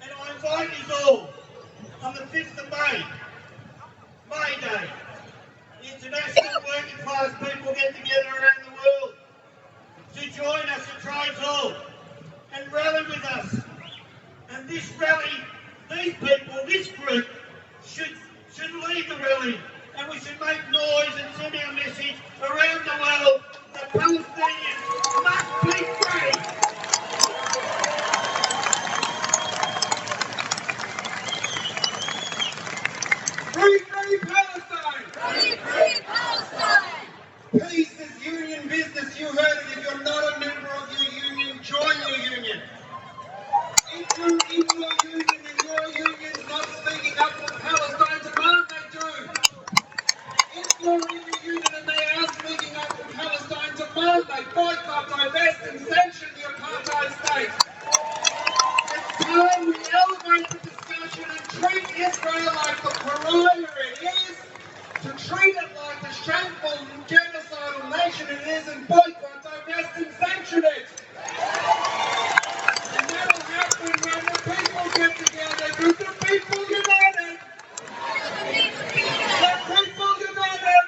And I invite you all on the 5th of May Day, the International Working Class people get together around the world to join us at Trades Hall and rally with us. And this rally, these people, this group, should lead the rally. And we should make noise and send our message around the world that Palestinians must be free. Free, free Palestine! Free, free Palestine! Peace is union business. You heard it. If you're not a member of your union, join your union. If you're in your union and your union's not speaking up for Palestine, demand they do. If you're in your union and they are speaking up for Palestine, demand they boycott, divest and sanction the apartheid state. It's time we elevate the discussion and treat Israel like the pariah it is, to treat it like the shameful genocidal nation it is, and boycott, divest and sanction it. And that'll happen when the people get together, because the people united. The people united.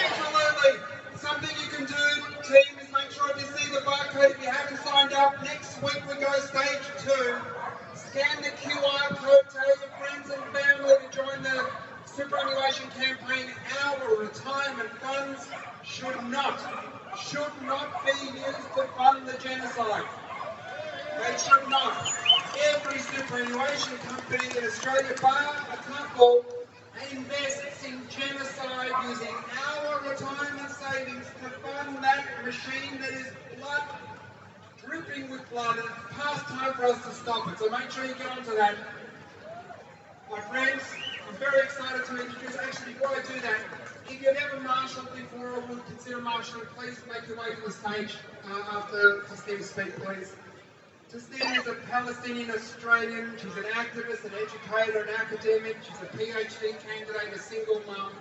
Absolutely. Something you can do, team, is make sure if you see the barcode, if you haven't signed up, next week we go stage 2. Scan the QR code, tell your friends and family to join the superannuation campaign. Our retirement funds should not be used to fund the genocide. They should not. Every superannuation company in Australia, bar a couple, invests in genocide using our retirement savings to fund that machine that is blood, dripping with blood, and it's past time for us to stop it. So make sure you get onto that. My friends, I'm very excited to introduce, actually before I do that, if you've ever marshalled before or would consider marshalling, please make your way to the stage after Christine speaks, please. Christine is a Palestinian Australian. She's an activist, an educator, an academic. She's a PhD candidate, a single mum.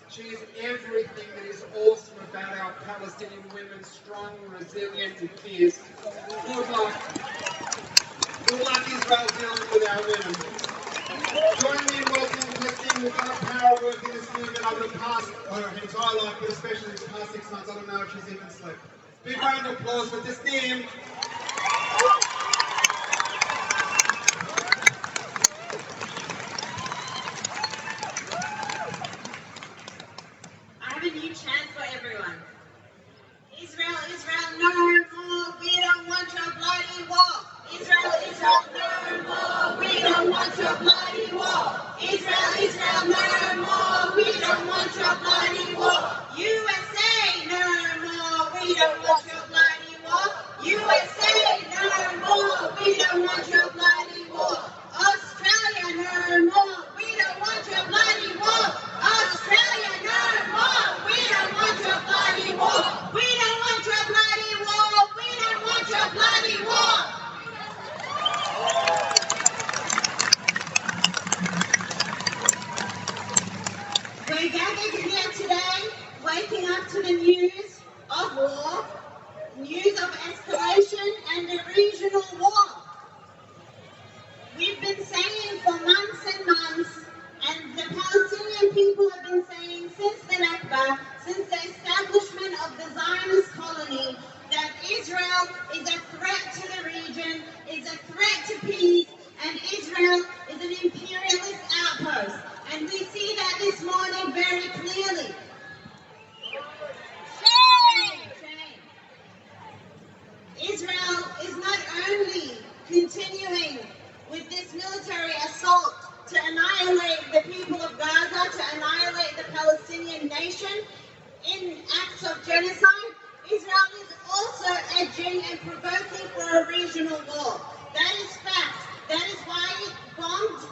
She is everything that is awesome about our Palestinian women, strong, resilient and fierce. Good luck. Good luck, Israel, dealing with our women. Join me in welcoming Christine, who's done a power of work in this movement over the past, her entire life, but especially these past 6 months. I don't know if she's even slept. Big round of applause for Christine. I have a new chant for everyone. region is a threat to peace, and Israel is an imperialist outpost. And we see that this morning very clearly. Israel is not only continuing with this military assault to annihilate the people of Gaza, to annihilate the Palestinian nation in acts of genocide, Israel is also edging and provoking for a regional war. That is fact. That is why it bombed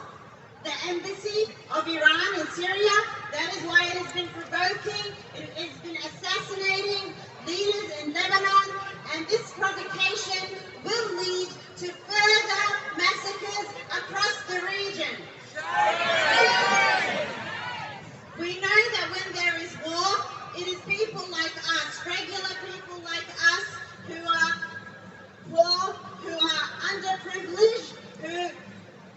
the embassy of Iran in Syria. That is why it has been provoking, it has been assassinating leaders in Lebanon, and this provocation will lead to further massacres across the region. We know that when there is war, it is people like us, regular people like us, who are poor, who are underprivileged, who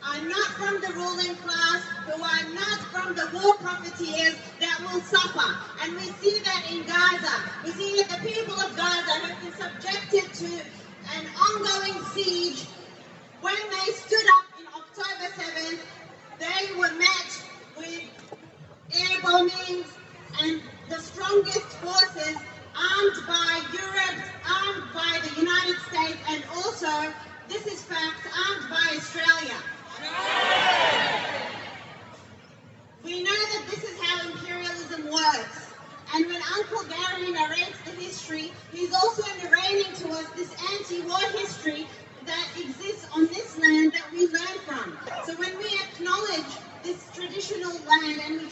are not from the ruling class, who are not from the war profiteers, that will suffer. And we see that in Gaza. We see that the people of Gaza have been subjected to an ongoing siege. When they stood up in October 7th, they were met with air bombings and the strongest forces armed by Europe, armed by the United States, and also, this is fact, armed by Australia. We know that this is how imperialism works. And when Uncle Gary narrates the history, he's also narrating to us this anti-war history that exists on this land that we learn from. So when we acknowledge this traditional land and we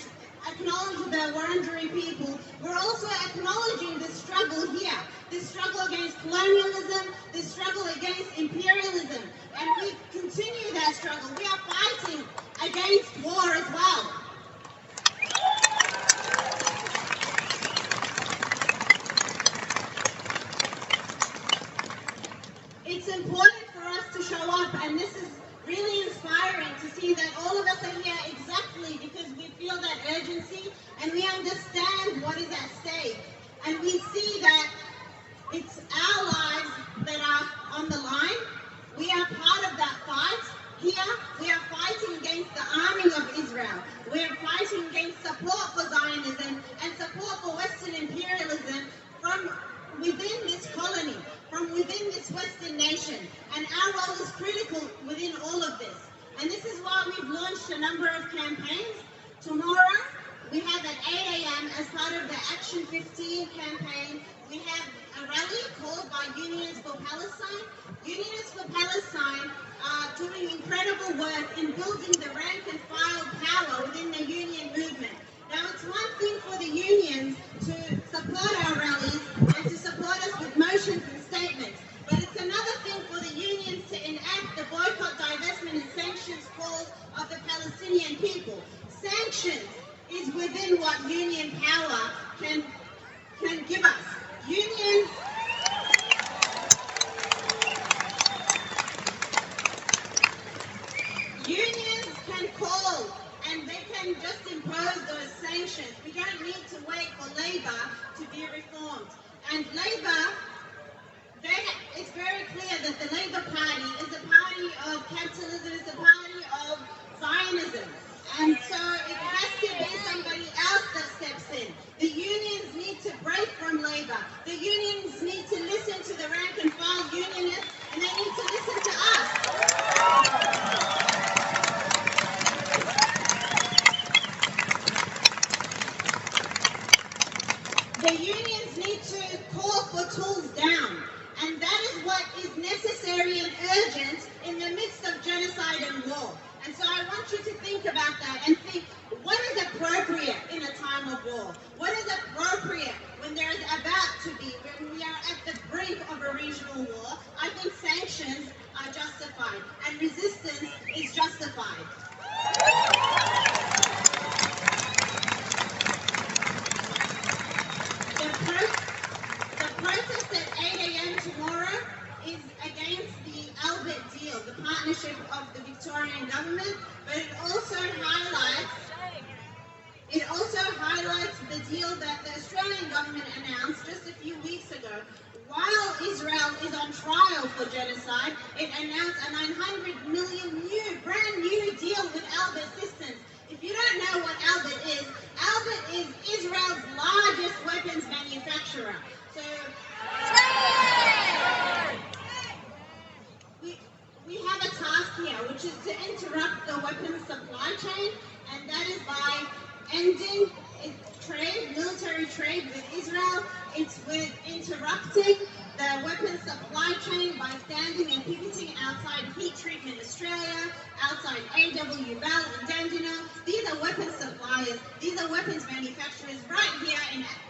acknowledge the Wurundjeri people, we're also acknowledging the struggle here, this struggle against colonialism, this struggle against imperialism. And we continue that struggle. We are fighting against war as well. It's important for us to show up, and this is really inspiring to see that all of us are here exactly because we feel that urgency and we understand what is at stake. And we see that it's our lives that are on the line. We are part of that fight. Here, we are fighting against the arming of Israel. We are fighting against support for Zionism and support for Western imperialism from within this colony, from within this Western nation. And our role is critical within all of this. And this is why we've launched a number of campaigns. Tomorrow, we have at 8 a.m. as part of the Action 15 campaign, we have a rally called by Unionists for Palestine. Unionists for Palestine are doing incredible work in building the rank and file power within the union movement. Now, it's one thing for the unions to support our rallies and to support us with motions and statements, but it's another thing for the unions to enact the boycott, divestment and sanctions call of the Palestinian people. Sanctions is within what union power can give us. Unions can call and they can just impose those sanctions. We don't need to wait for Labour to be reformed. And Labour, it's very clear that the Labour Party is a party of capitalism, it's a party of Zionism. And so it has to be somebody else that steps in. The unions need to break from Labour. The unions need to listen to the rank and file unionists, and they need to listen to us. The unions need to call for tools down, and that is what is necessary and urgent in the midst of genocide and war. And so I want you to think about that and think, what is appropriate in a time of war? What is appropriate when there is about to be, when we are at the brink of a regional war? I think sanctions are justified and resistance is justified. The protest at 8 a.m. tomorrow is against the Albert deal, the partnership of the Victorian government, but it also highlights the deal that the Australian government announced just a few weeks ago, While Israel is on trial for genocide, it announced a 900 million brand new deal with Albert Systems. If you don't know what Albert is Israel's largest weapons manufacturer. So we have a task here, which is to interrupt the weapons supply chain, and that is by ending military trade with Israel. It's with interrupting the weapons supply chain by standing and pivoting outside Heat Treatment Australia, outside AW Bell and Dandenong. These are weapons suppliers, these are weapons manufacturers right here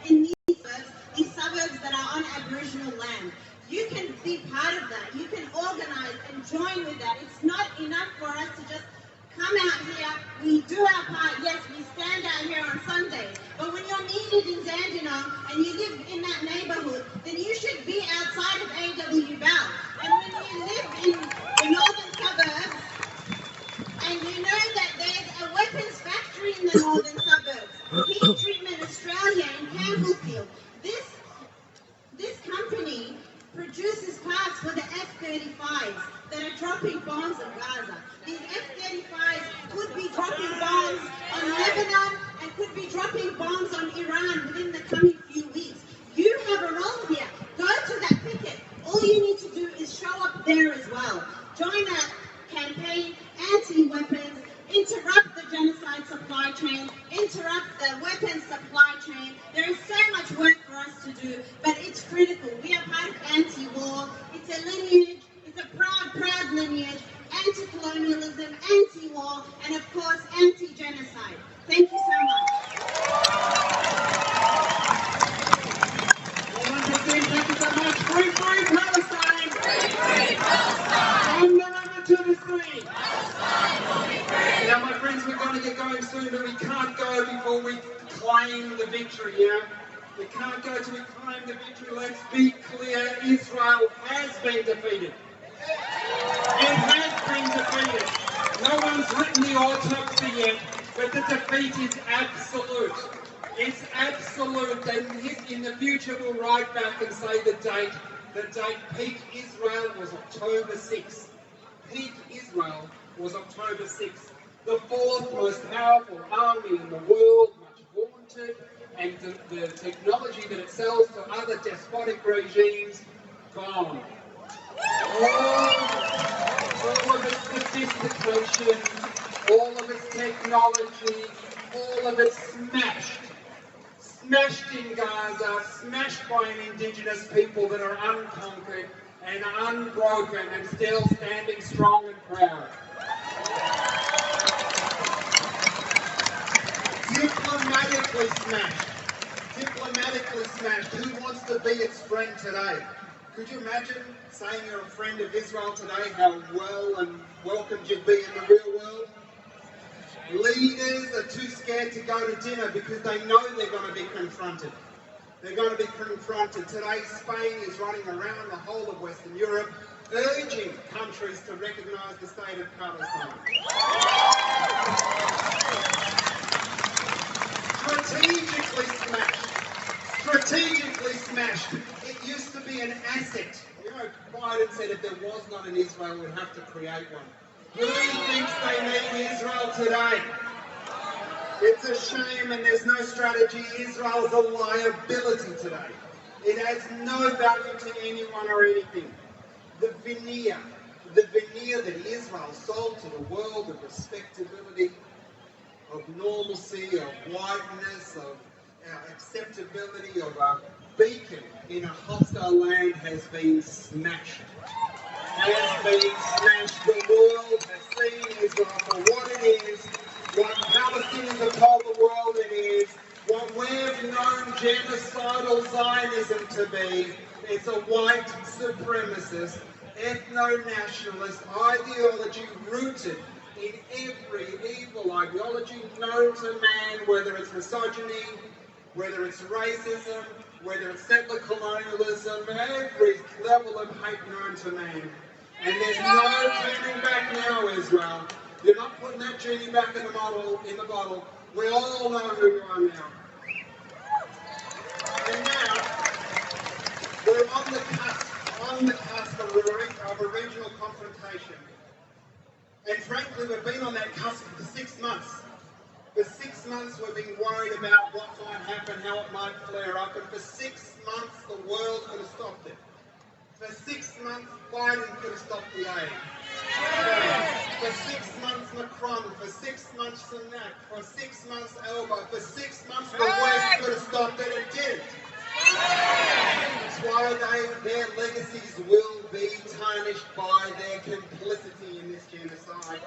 in these suburbs that are on Aboriginal land. You can be part of that. You can organise and join with that. It's not enough for us to just come out here. We do our part. Yes, we stand out here on Sundays. But when you're needed in Dandenong and you live in that neighbourhood, then you should be outside of AW Bell. And when you live in the northern suburbs, and you know that there's a weapons factory in the northern suburbs, Heat Treatment Australia in Campbellfield. This company produces parts for the F-35s that are dropping bombs in Gaza. These F-35s could be dropping bombs on Lebanon and could be dropping bombs on Iran within the coming few weeks. You have a role here. Go to that picket. All you need to do is show up there as well. Join that campaign, anti-weapons, interrupt the genocide supply chain, interrupt the weapons supply chain. There is so much work for us to do, but it's critical. We are part of anti-war. It's a lineage, it's a proud lineage, anti-colonialism, anti-war, and of course, anti-genocide. Thank you so much. Well, once again, thank you so much. Free Palestine! Free Palestine! From the river to the sea! Now, my friends, we're going to get going soon, but we can't go before we claim the victory, yeah? We can't go till we claim the victory. Let's be clear, Israel has been defeated. It has been defeated. No one's written the autopsy yet, but the defeat is absolute. It's absolute, and in the future we'll write back and say the date. The date peak Israel was October 6th. Peak Israel was October 6th. The fourth most powerful army in the world, much vaunted, and the technology that it sells to other despotic regimes, gone. All of its sophistication, all of its technology, all of it smashed. Smashed in Gaza, smashed by an indigenous people that are unconquered and unbroken and still standing strong and proud. Diplomatically smashed. Diplomatically smashed. Who wants to be its friend today? Could you imagine saying you're a friend of Israel today, how well and welcomed you'd be in the real world? Leaders are too scared to go to dinner because they know they're going to be confronted. They're going to be confronted. Today, Spain is running around the whole of Western Europe, urging countries to recognise the state of Palestine. Strategically smashed. Strategically smashed. It used to be an asset. You know, Biden said if there was not an Israel, we'd have to create one. Who thinks they need Israel today? It's a shame, and there's no strategy. Israel is a liability today. It adds no value to anyone or anything. The veneer that Israel sold to the world of respectability, of normalcy, of whiteness, of acceptability, of a beacon in a hostile land has been smashed. Has been smashed. The world has seen Israel for what it is, what Palestinians have told the world it is, what we've known genocidal Zionism to be. It's a white supremacist, ethno-nationalist ideology rooted in every evil ideology known to man, whether it's misogyny, whether it's racism, whether it's settler colonialism, every level of hate known to man. And there's no turning back now, Israel. You're not putting that genie back in the bottle. We all know who you are now. And now, the We're on the cusp of a regional confrontation. And frankly, we've been on that cusp for 6 months. For 6 months, we've been worried about what might happen, how it might flare up, and for 6 months, the world could have stopped it. For 6 months, Biden could have stopped the aid. For 6 months, Macron. For 6 months, Sunak. For 6 months, Elba. For 6 months, the West could have stopped it and didn't. That's why their legacies will be tarnished by their complicity in this genocide.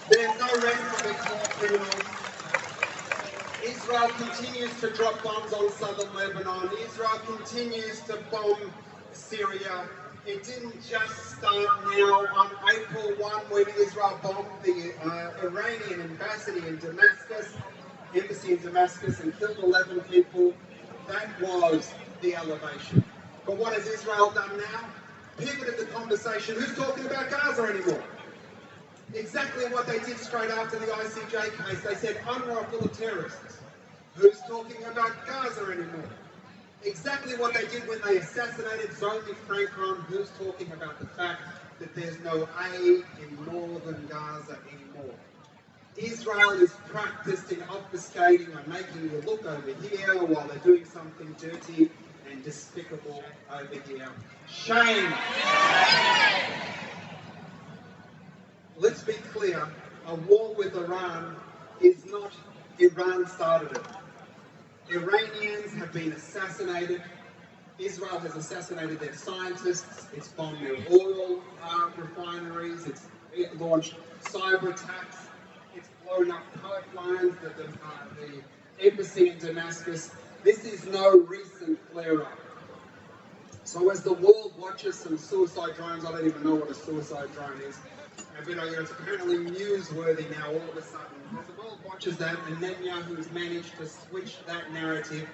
There's no rest for these war criminals. Israel continues to drop bombs on southern Lebanon. Israel continues to bomb Syria. It didn't just start now. On April 1, when Israel bombed the Iranian embassy in Damascus, and killed 11 people, that was the elevation. But what has Israel done now? Pivoted the conversation. Who's talking about Gaza anymore? Exactly what they did straight after the ICJ case. They said UNRWA are full of terrorists. Who's talking about Gaza anymore? Exactly what they did when they assassinated Zoe Francon. Who's talking about the fact that there's no aid in northern Gaza anymore? Israel is practiced in obfuscating and making you look over here while they're doing something dirty and despicable over here. Shame! Let's be clear, a war with Iran is not Iran started it. Iranians have been assassinated. Israel has assassinated their scientists. It's bombed their oil refineries. It's launched cyber attacks. It's blown up pipelines. The embassy in Damascus. This is no recent flare-up. So as the world watches some suicide drones, I don't even know what a suicide drone is, but it's apparently newsworthy now all of a sudden. As the world watches that, and Netanyahu's managed to switch that narrative,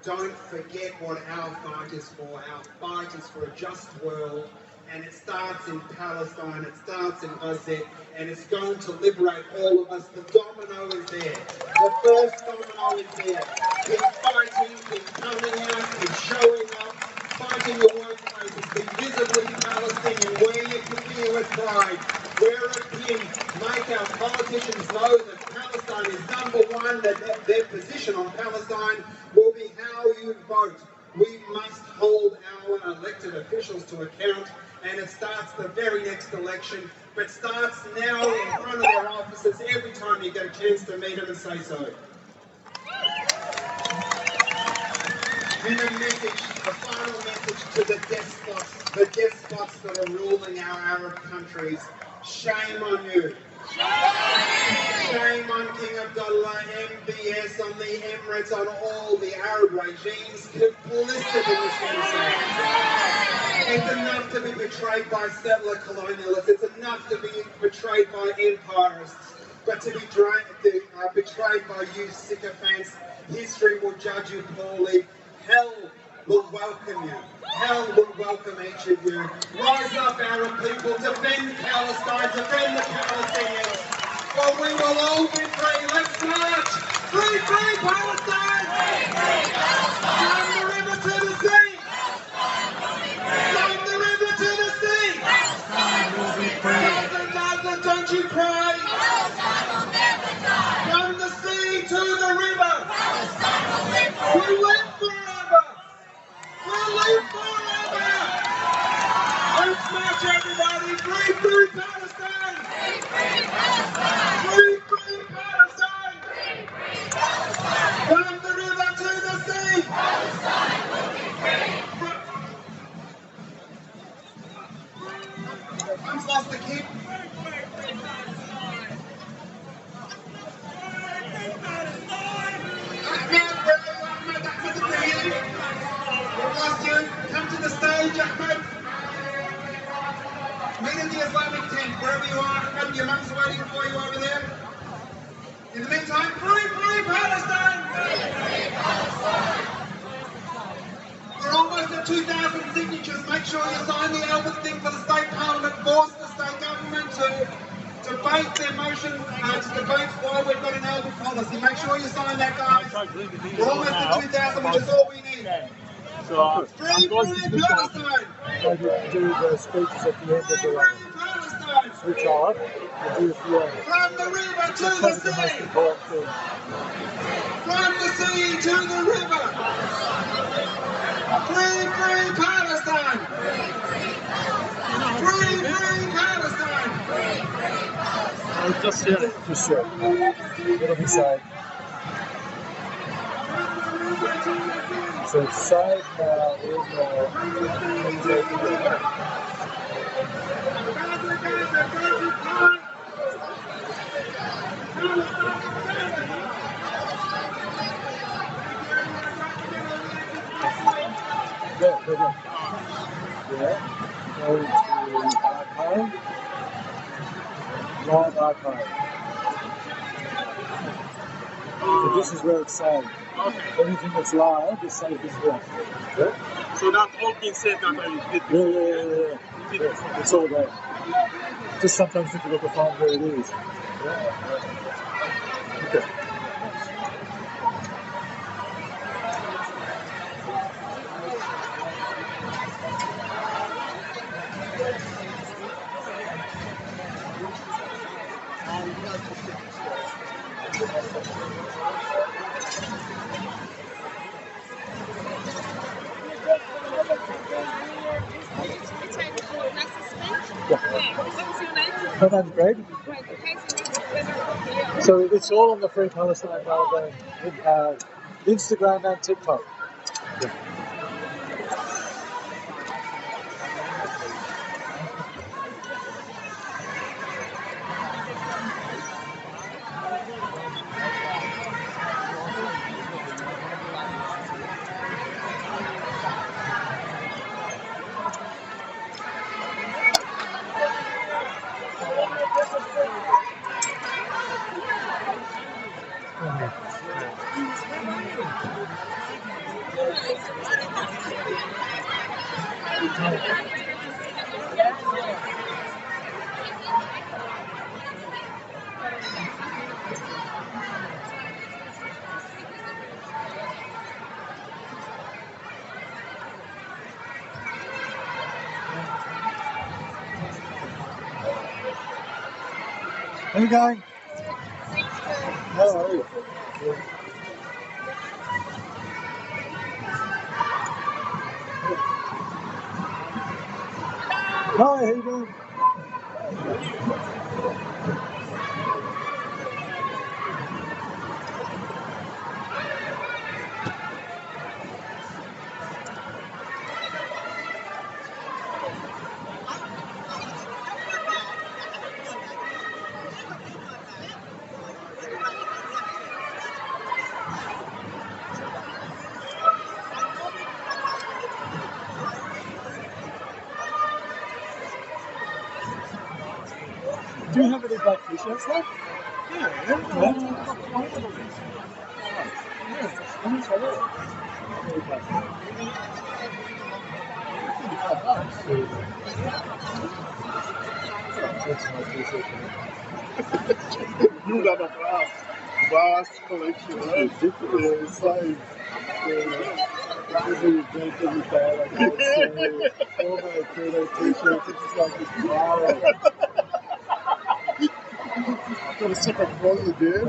don't forget what our fight is for. Our fight is for a just world, and it starts in Palestine, it starts in Gaza, and it's going to liberate all of us. The domino is there. The first domino is there. Keep fighting, keep coming out, keep showing up, fighting your workplaces, be visibly Palestinian, wear your keffiyeh with pride, wear a pin, make our politicians know that Palestine is number one, that their position on Palestine will be how you vote. We must hold our elected officials to account, and it starts the very next election, but starts now in front of their offices every time you get a chance to meet them and say so. And a final message to the despots that are ruling our Arab countries. Shame on you. Shame on King Abdullah, MBS, on the Emirates, on all the Arab regimes complicit in this genocide. It's enough to be betrayed by settler colonialists. It's enough to be betrayed by empirists. But to be betrayed by you sycophants, history will judge you poorly. Hell will welcome you. Hell will welcome each of you. Rise up, Arab people, defend Palestine, defend the Palestinians, or we will all be free. Let's march! Free, free Palestine! From the river to the sea! From the river to the sea! Gaza, Gaza, don't you cry! From the sea to the river! We live forever! We'll live forever! Let's march, everybody! Free, free Palestine! Free, free Palestine! Free, free Palestine! Free, free Palestine! From the river to the sea! Palestine will be free! I'm lost the kid. Come to the stage, Ahmed. Meet in the Islamic tent, wherever you are. Ahmed, your mum's waiting for you over there. In the meantime, free, free Palestine! Free Palestine! We're almost at 2,000 signatures. Make sure you sign the Albert thing for the state parliament. Force the state government to debate their motion, to debate why we've got an Albert policy. Make sure you sign that, guys. We're almost at 2,000, which is all we need. So I'm going to switch off. I do the speeches at the end of the run. Switch off and do a few others. From the river to That's the probably the most sea. important thing. From the sea to the river. Free, free Palestine. Free, free Palestine. I'll just share it. Just share it. It'll be saved. So it's saved now in Good. Yeah. Go to archive. Live archive. So this is where it's saved. Okay. Everything that's live is saved as well. Yeah? So that's all been said that I did. Yeah. It's all there. Just sometimes difficult to find where it is. Yeah. Okay. My name's Greg. So it's all on the Free Palestine Melbourne Instagram and TikTok. Yeah. How are you going? How are you? Hi, how you doing? Do you have any black t-shirts left? You have a vast collection, right? Yeah, it's like every big, every bad, like all my photo t-shirts, it's just like this pile. Got a separate closet there. I'm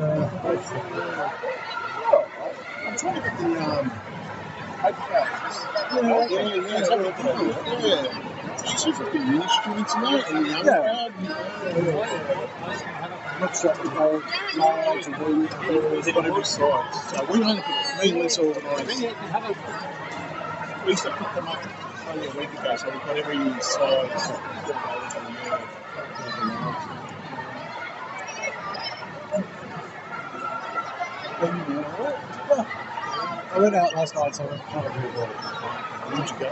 trying to get the paperbacks. Yeah. See if I can use streaming tonight and the young crowd. What's that? Large and medium. They've got every size. So we only put me and Lisa organised. We used to put them up only a week ago, so we've got every size. I went out last night, so I can't really go. Where'd you go?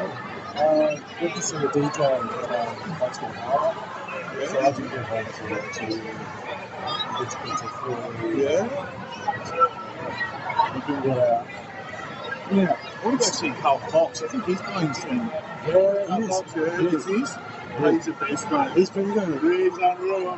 Went to see a DJ at Blacksmith Harbour. So I didn't get home until like 2. It's been 4. Yeah? You can get out. Yeah. I want to go see Carl Fox. I think he's playing soon. Yeah, Carl Fox, yeah. He's the best, mate. He's pretty good. He's unreal.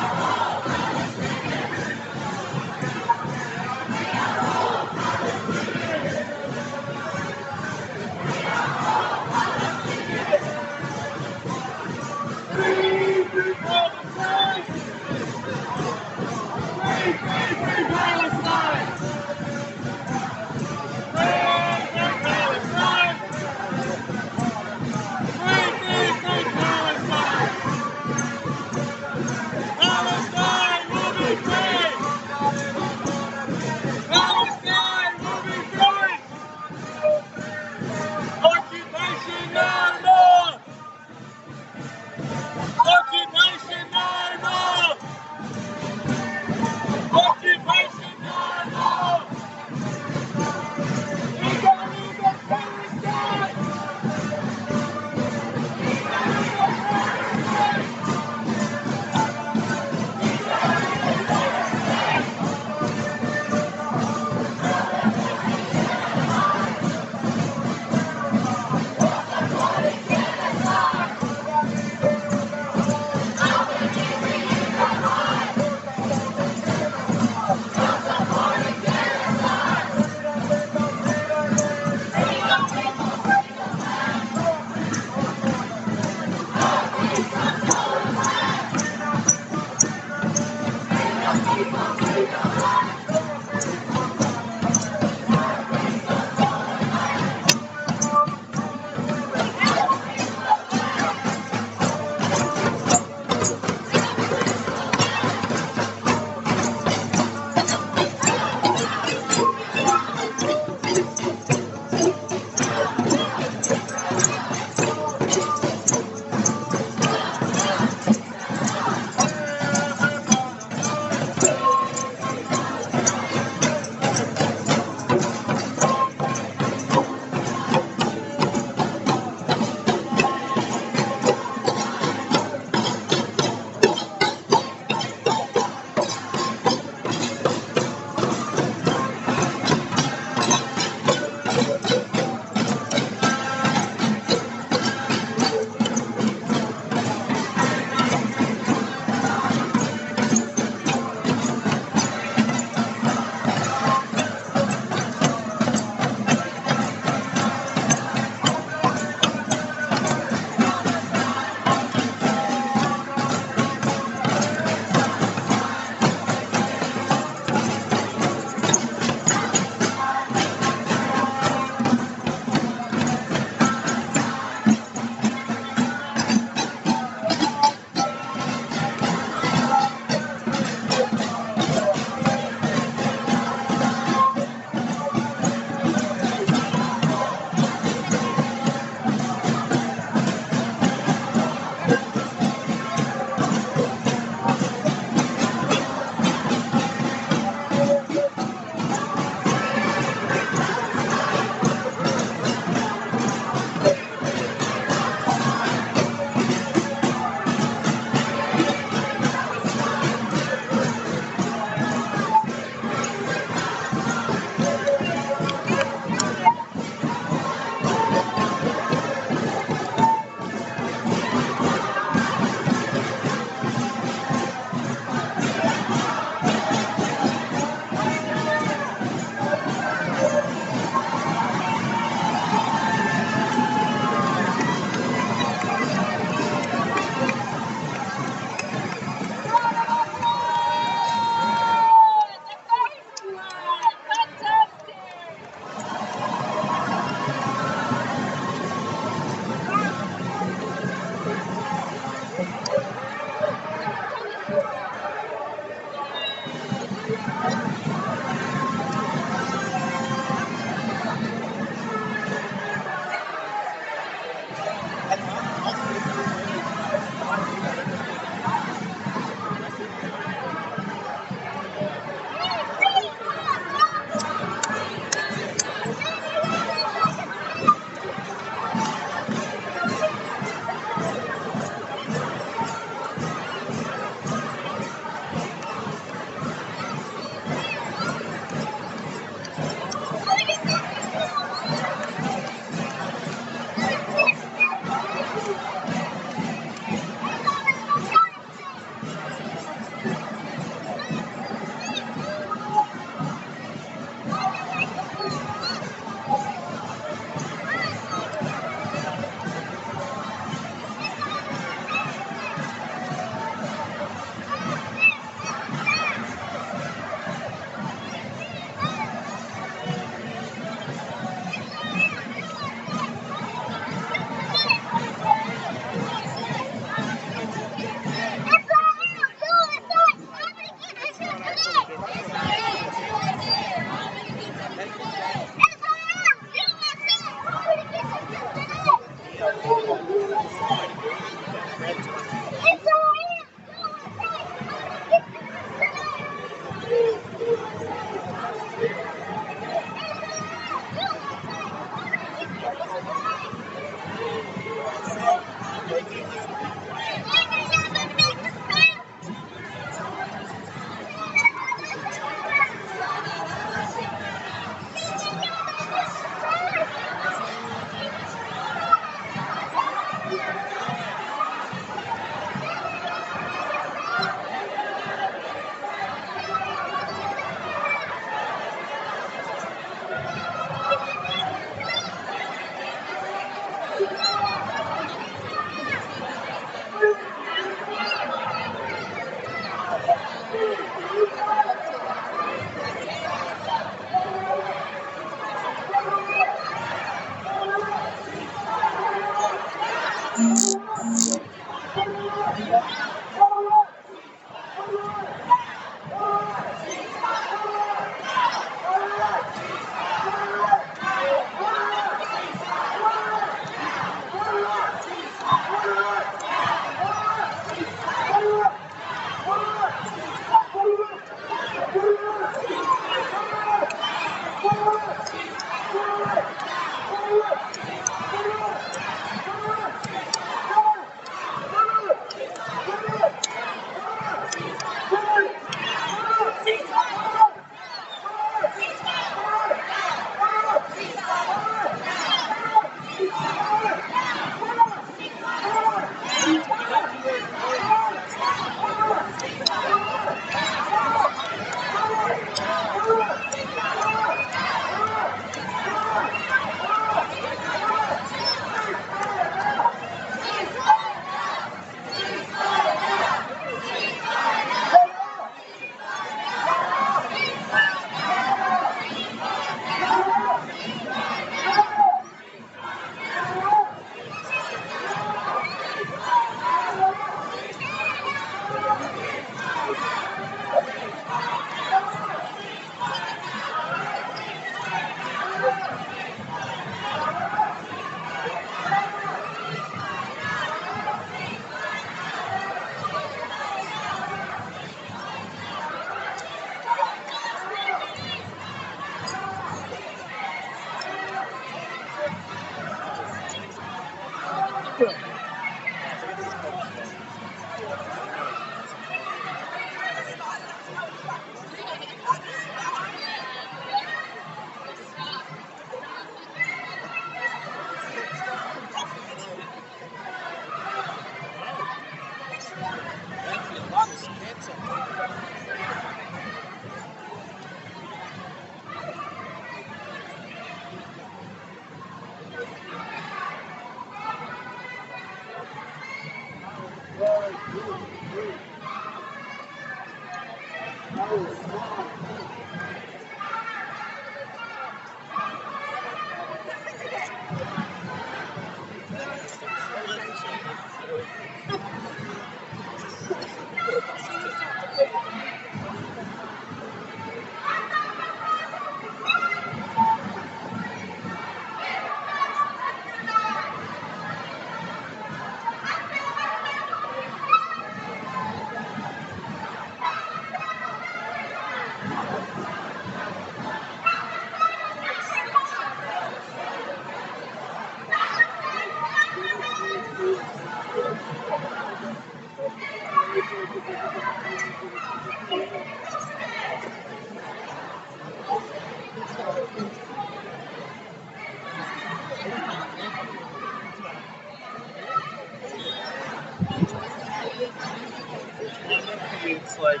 It's like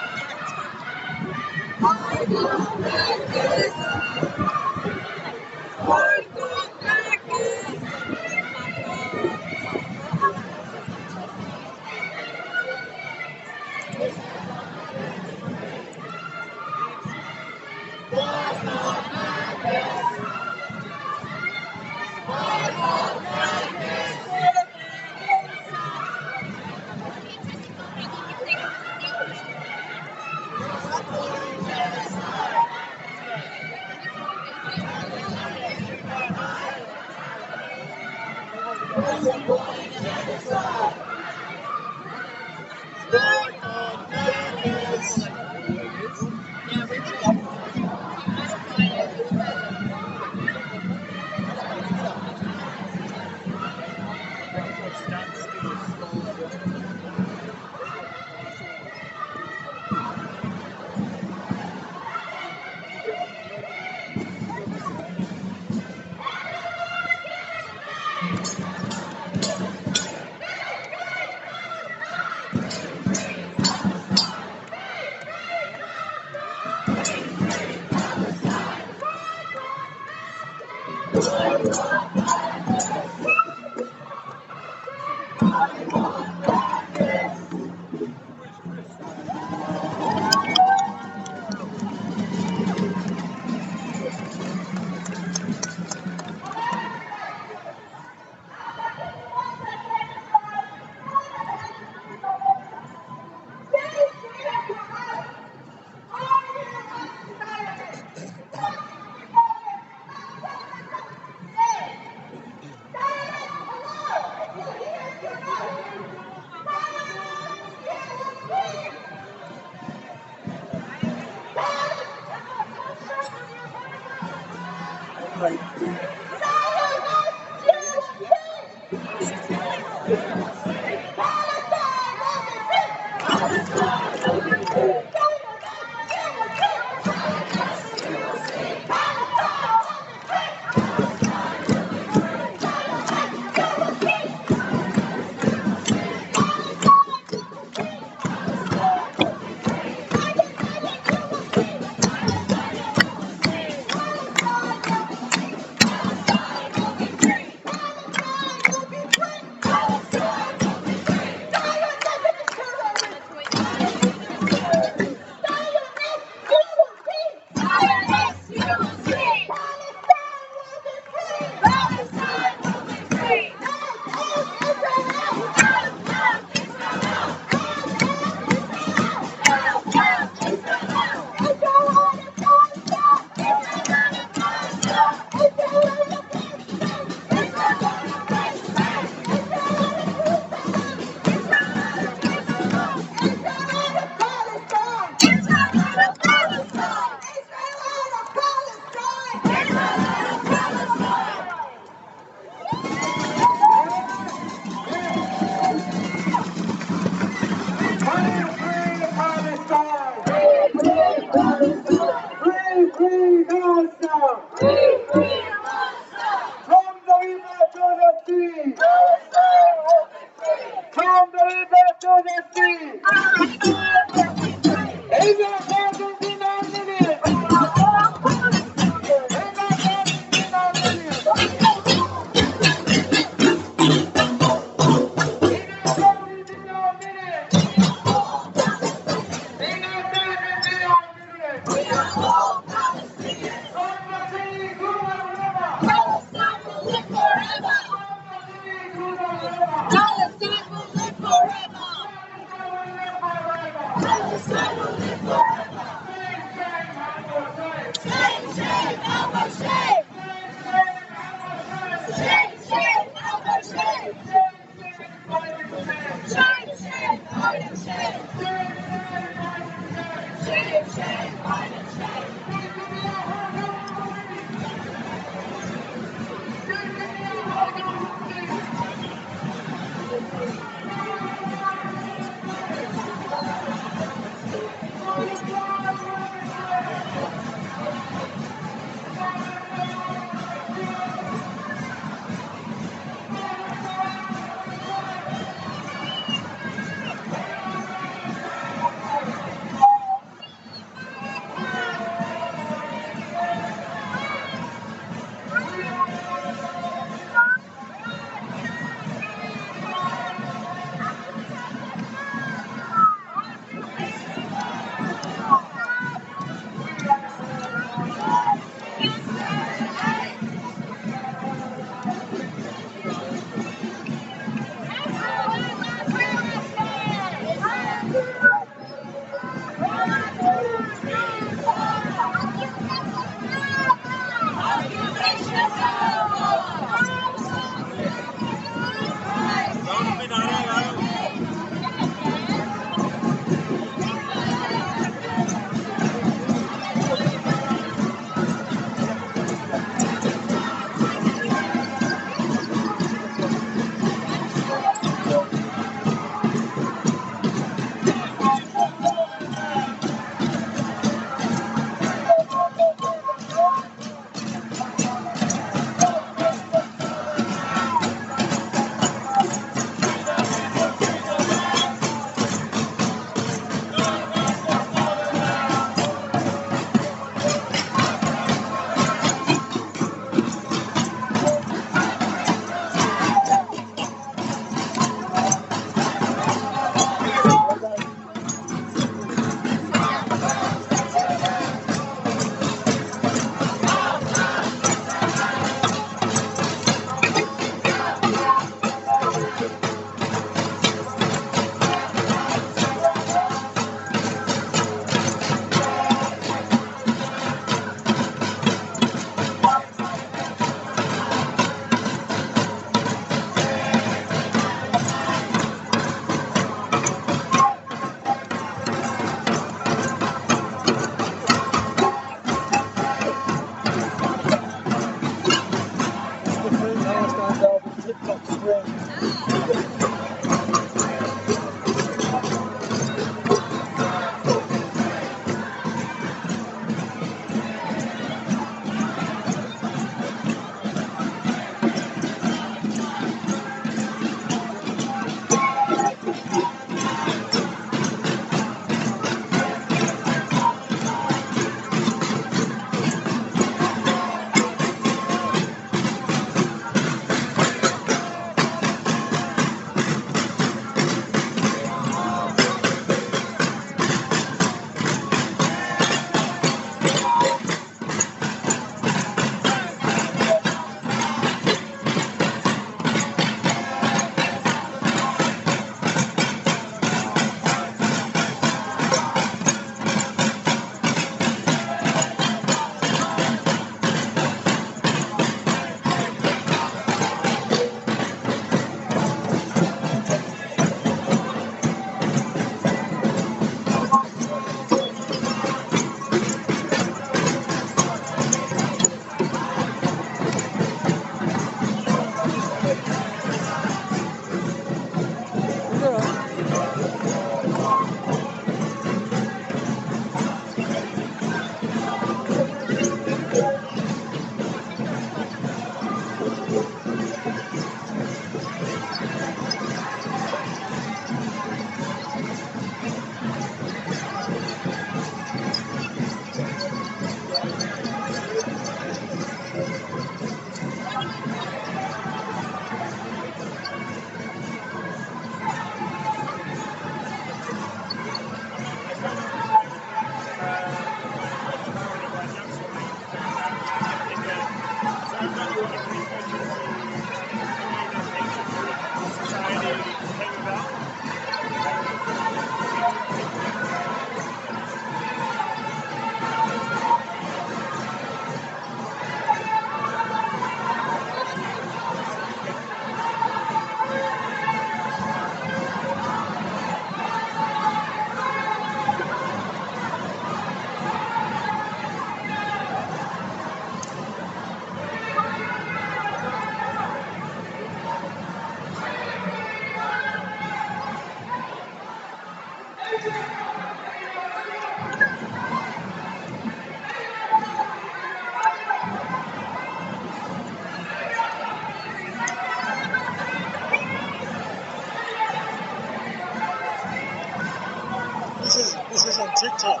This is on TikTok.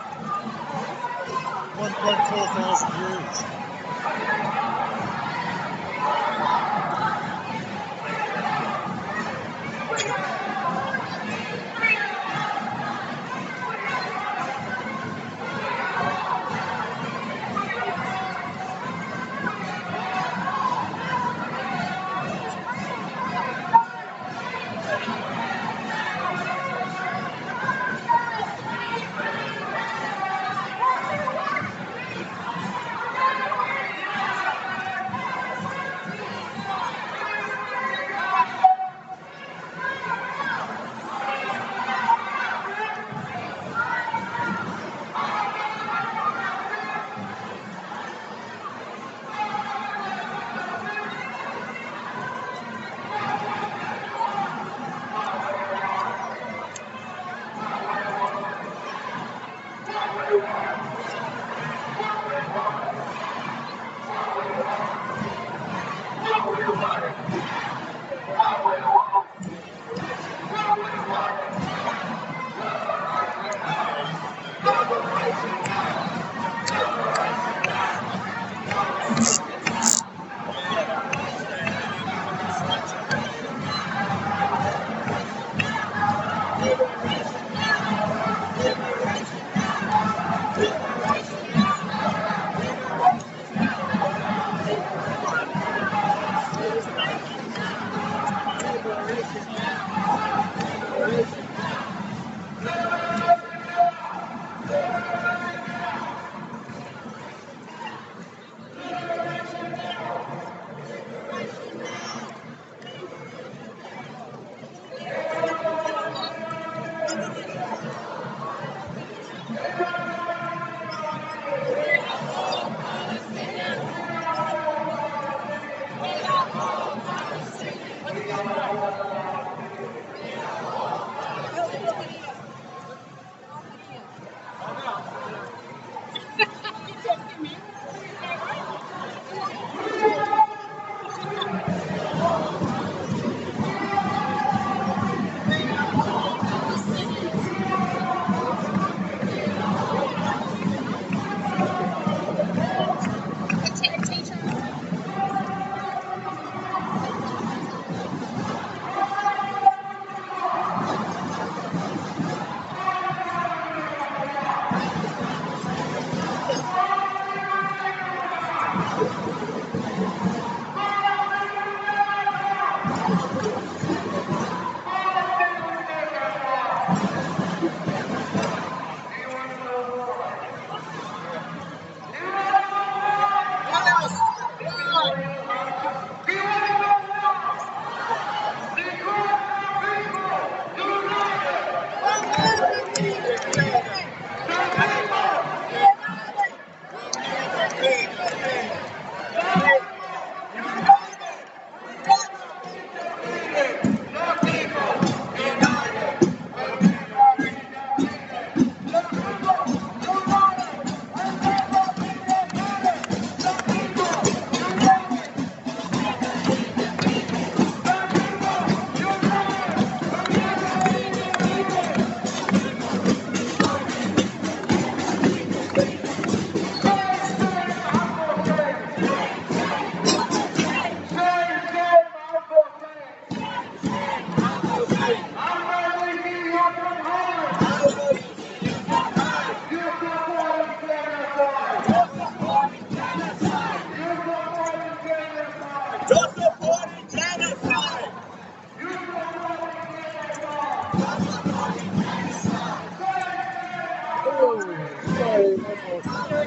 1.4 thousand views.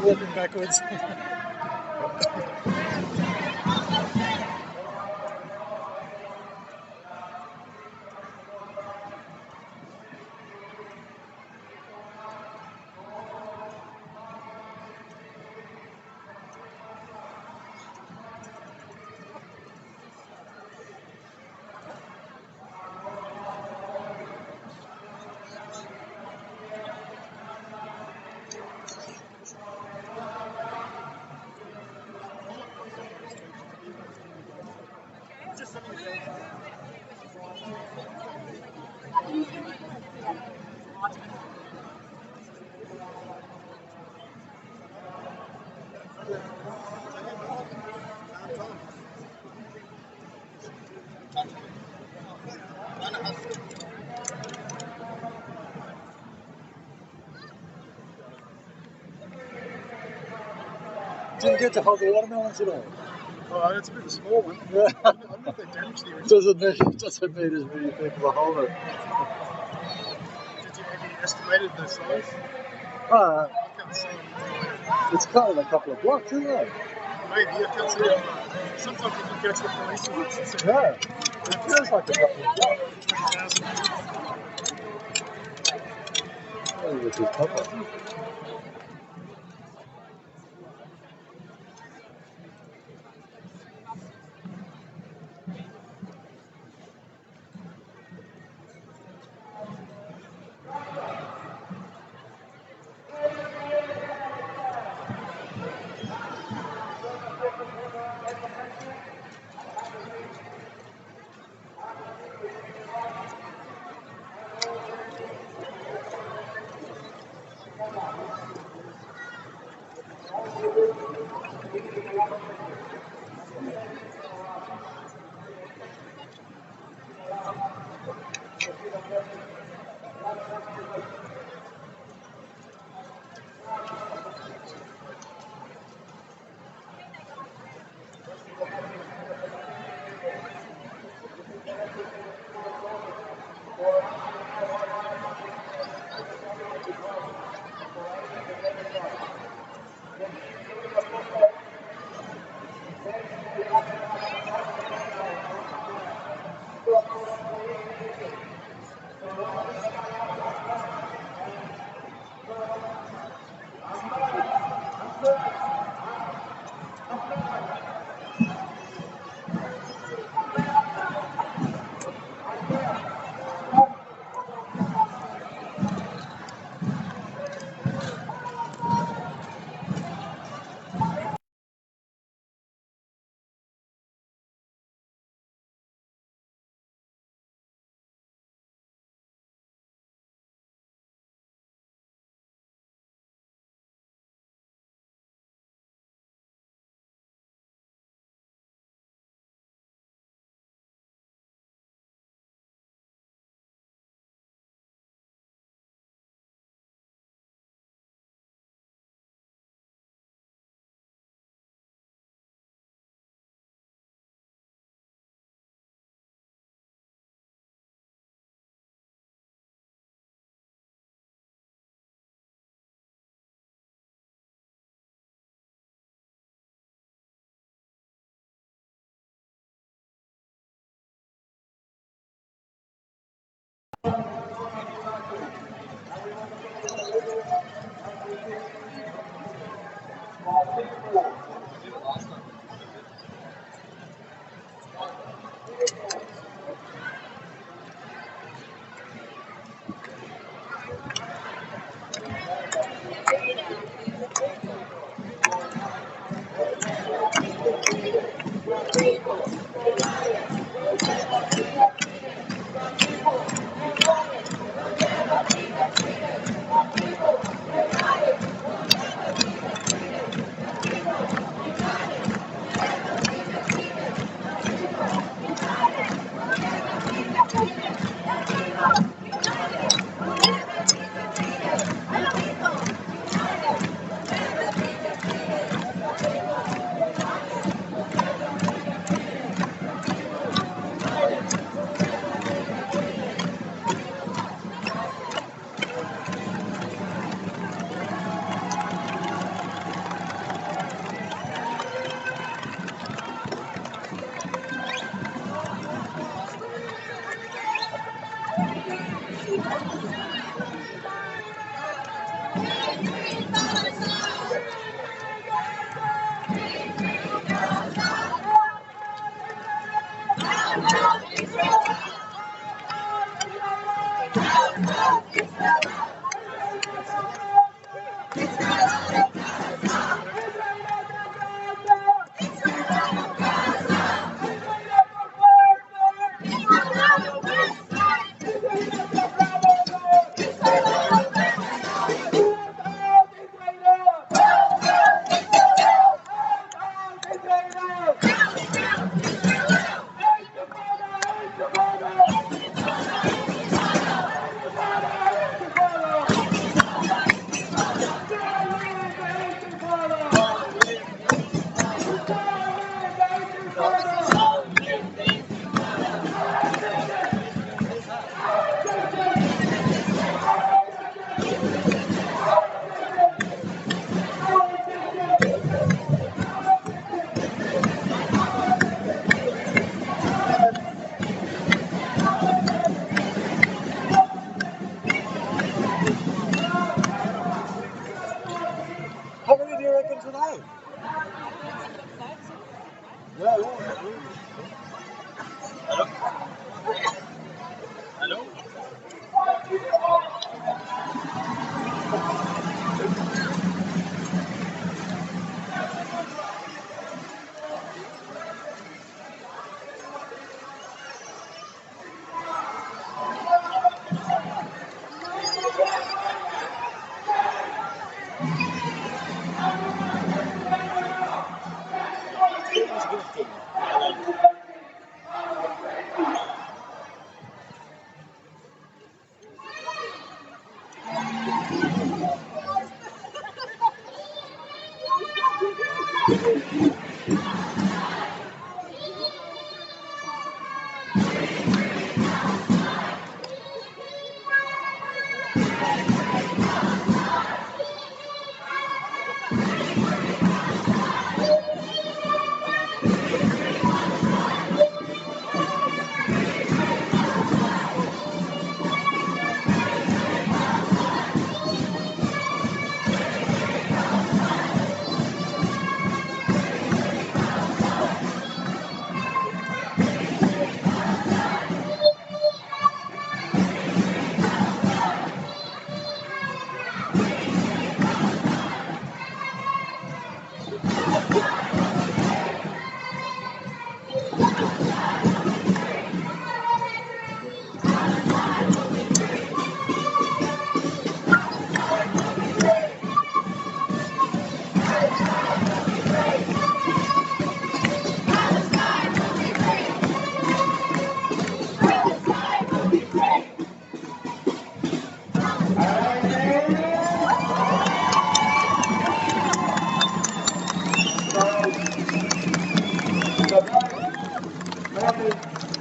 Walking backwards. Didn't get to hold the watermelon today. Oh, it's a bit of a small one. Yeah. I don't know if they damaged the original. Doesn't need as many people to hold it. Have you estimated the size? Uh, I can't see. it's kind of a couple of blocks, isn't it? Maybe, I can't see it. Sometimes you can catch the police ones and see Yeah. It feels like a couple of blocks. 20,000. Oh, which is couple.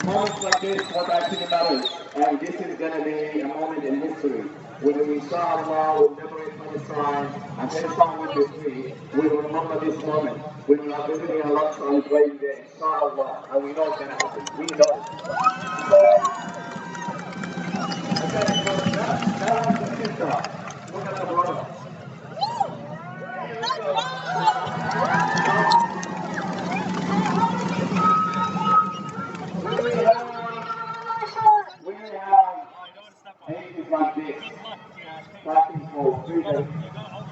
Moments like this, what actually matters, and this is going to be a moment in history. When we inshallah will liberate Palestine and Palestine will be free, we will remember this moment when we are visiting Al-Aqsa and praying there, inshallah, and we know it's going to happen. We know it. So, okay, so that was the sister. Look at the brother. We have ages like this, fighting for freedom,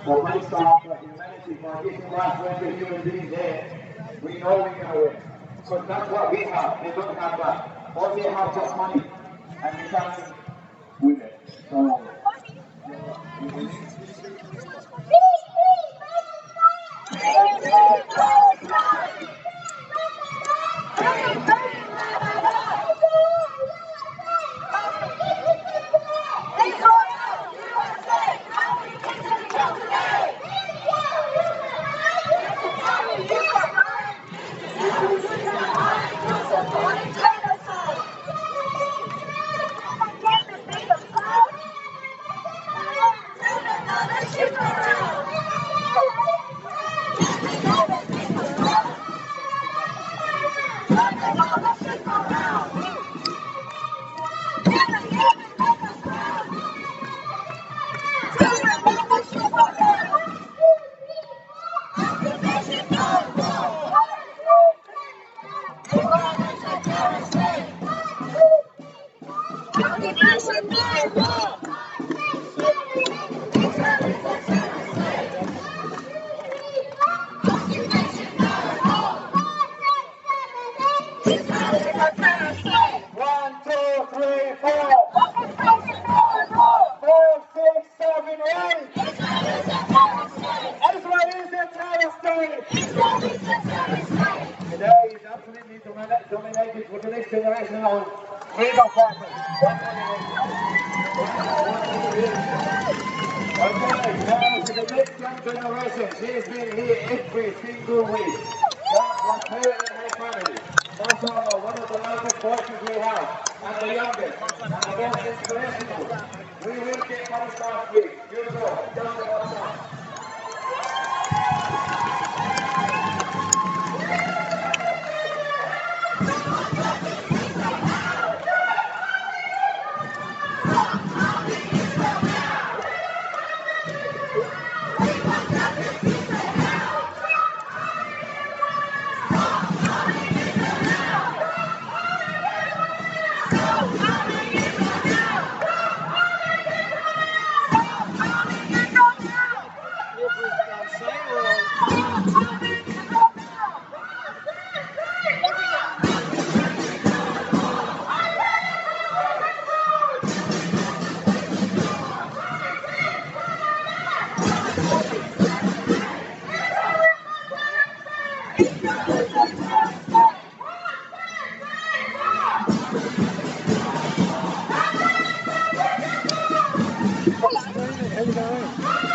for Palestine, for humanity, for getting life for every human being there. We know we're going to win. Because that's what we have. They don't have that. All they have just money. And we can't win it. So, today is absolutely dominated for the next generation of freedom fighters. Okay, now to the next young generation. She's been here every single week. That was her and her family. MashaAllah, one of the largest voices we have, and the youngest, and the most inspirational. We will get Palestine free. Beautiful. Just about time.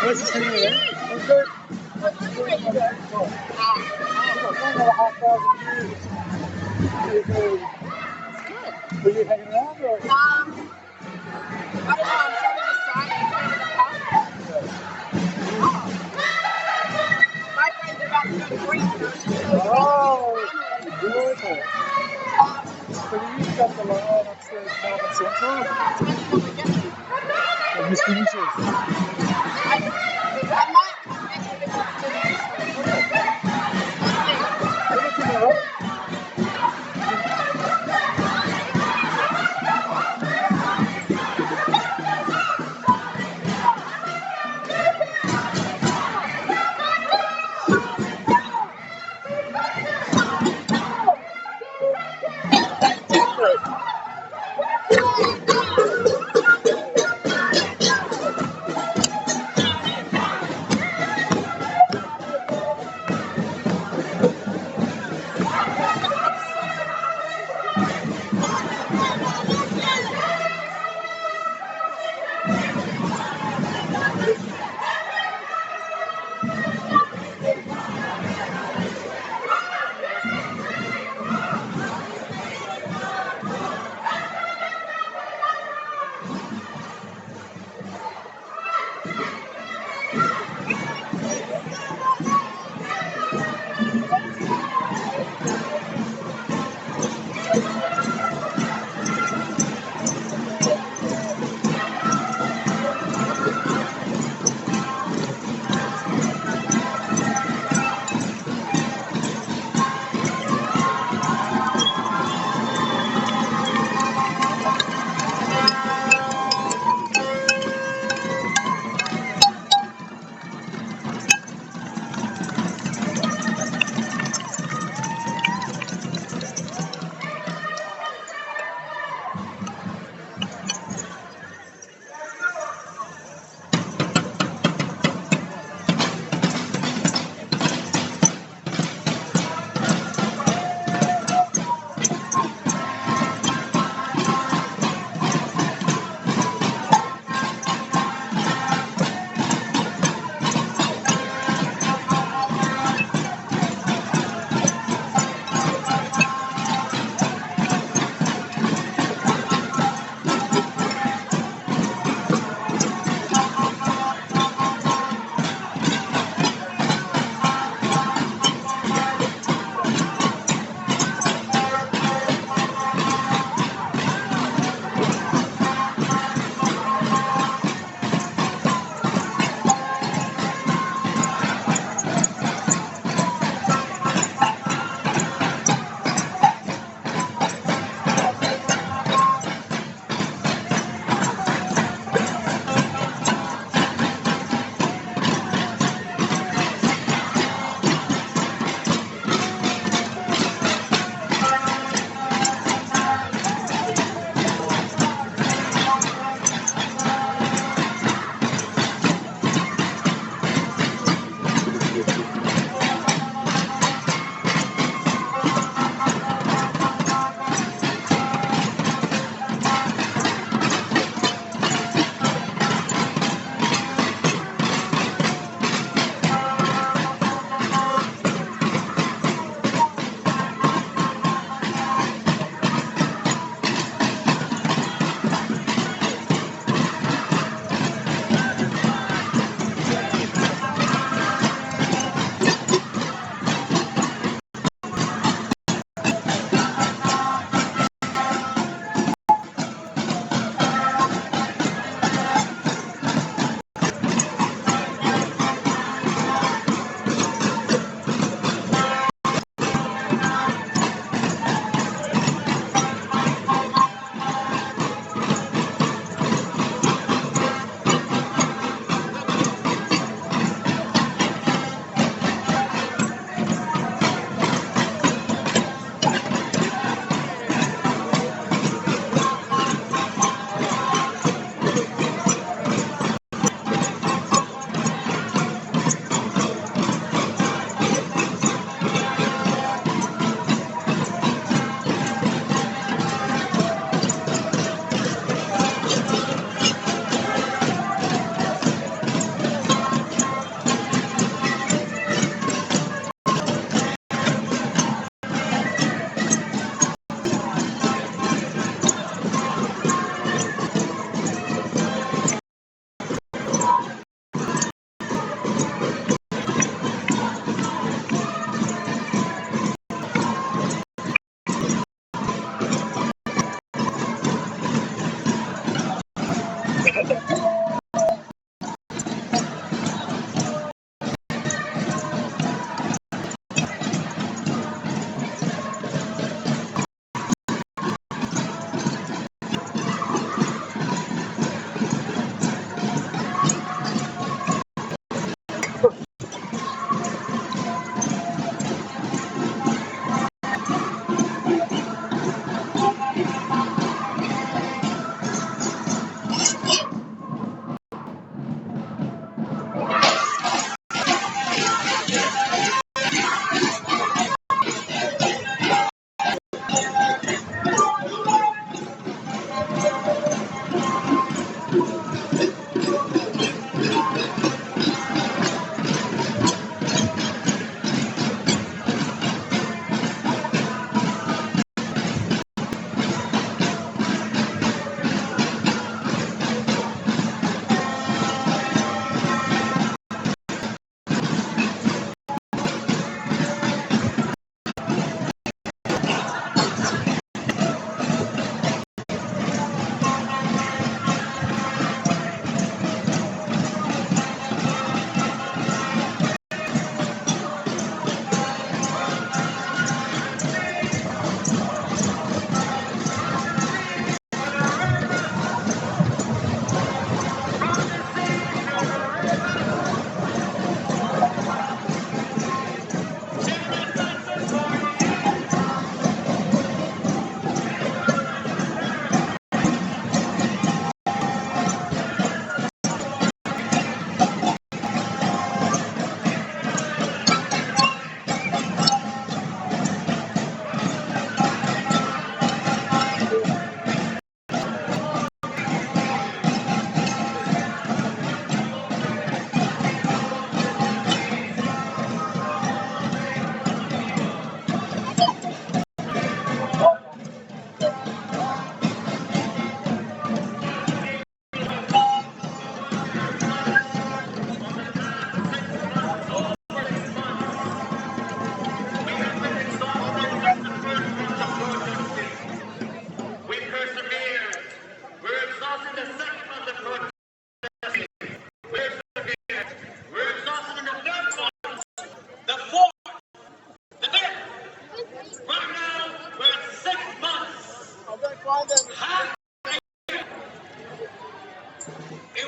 Where's the cinema then? I'm good. I've got 1,500 views. Were you hanging around or? I don't know, I'm trying to decide if the pub. My friends are about to go to Greece, and I was just showing them Oh, beautiful. So you used to come to the line upstairs Melbourne Central? Or Miss Finishes? I might come next week to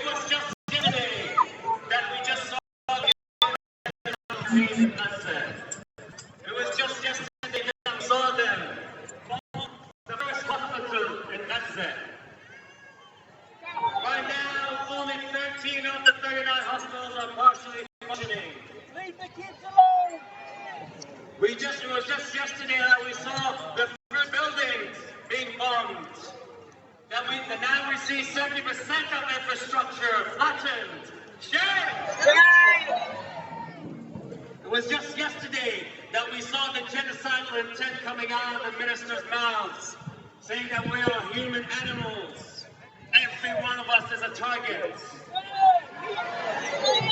was just yesterday that we just saw in Gaza. It was just yesterday that we saw them from the first hospital in Gaza. Right now, only 13 of the 39 hospitals are partially functioning. Leave the kids alone! It was just yesterday that we saw the first buildings being bombed. Now we see 70% of infrastructure flattened. Shame! It was just yesterday that we saw the genocidal intent coming out of the ministers' mouths, saying that we are human animals. Every one of us is a target.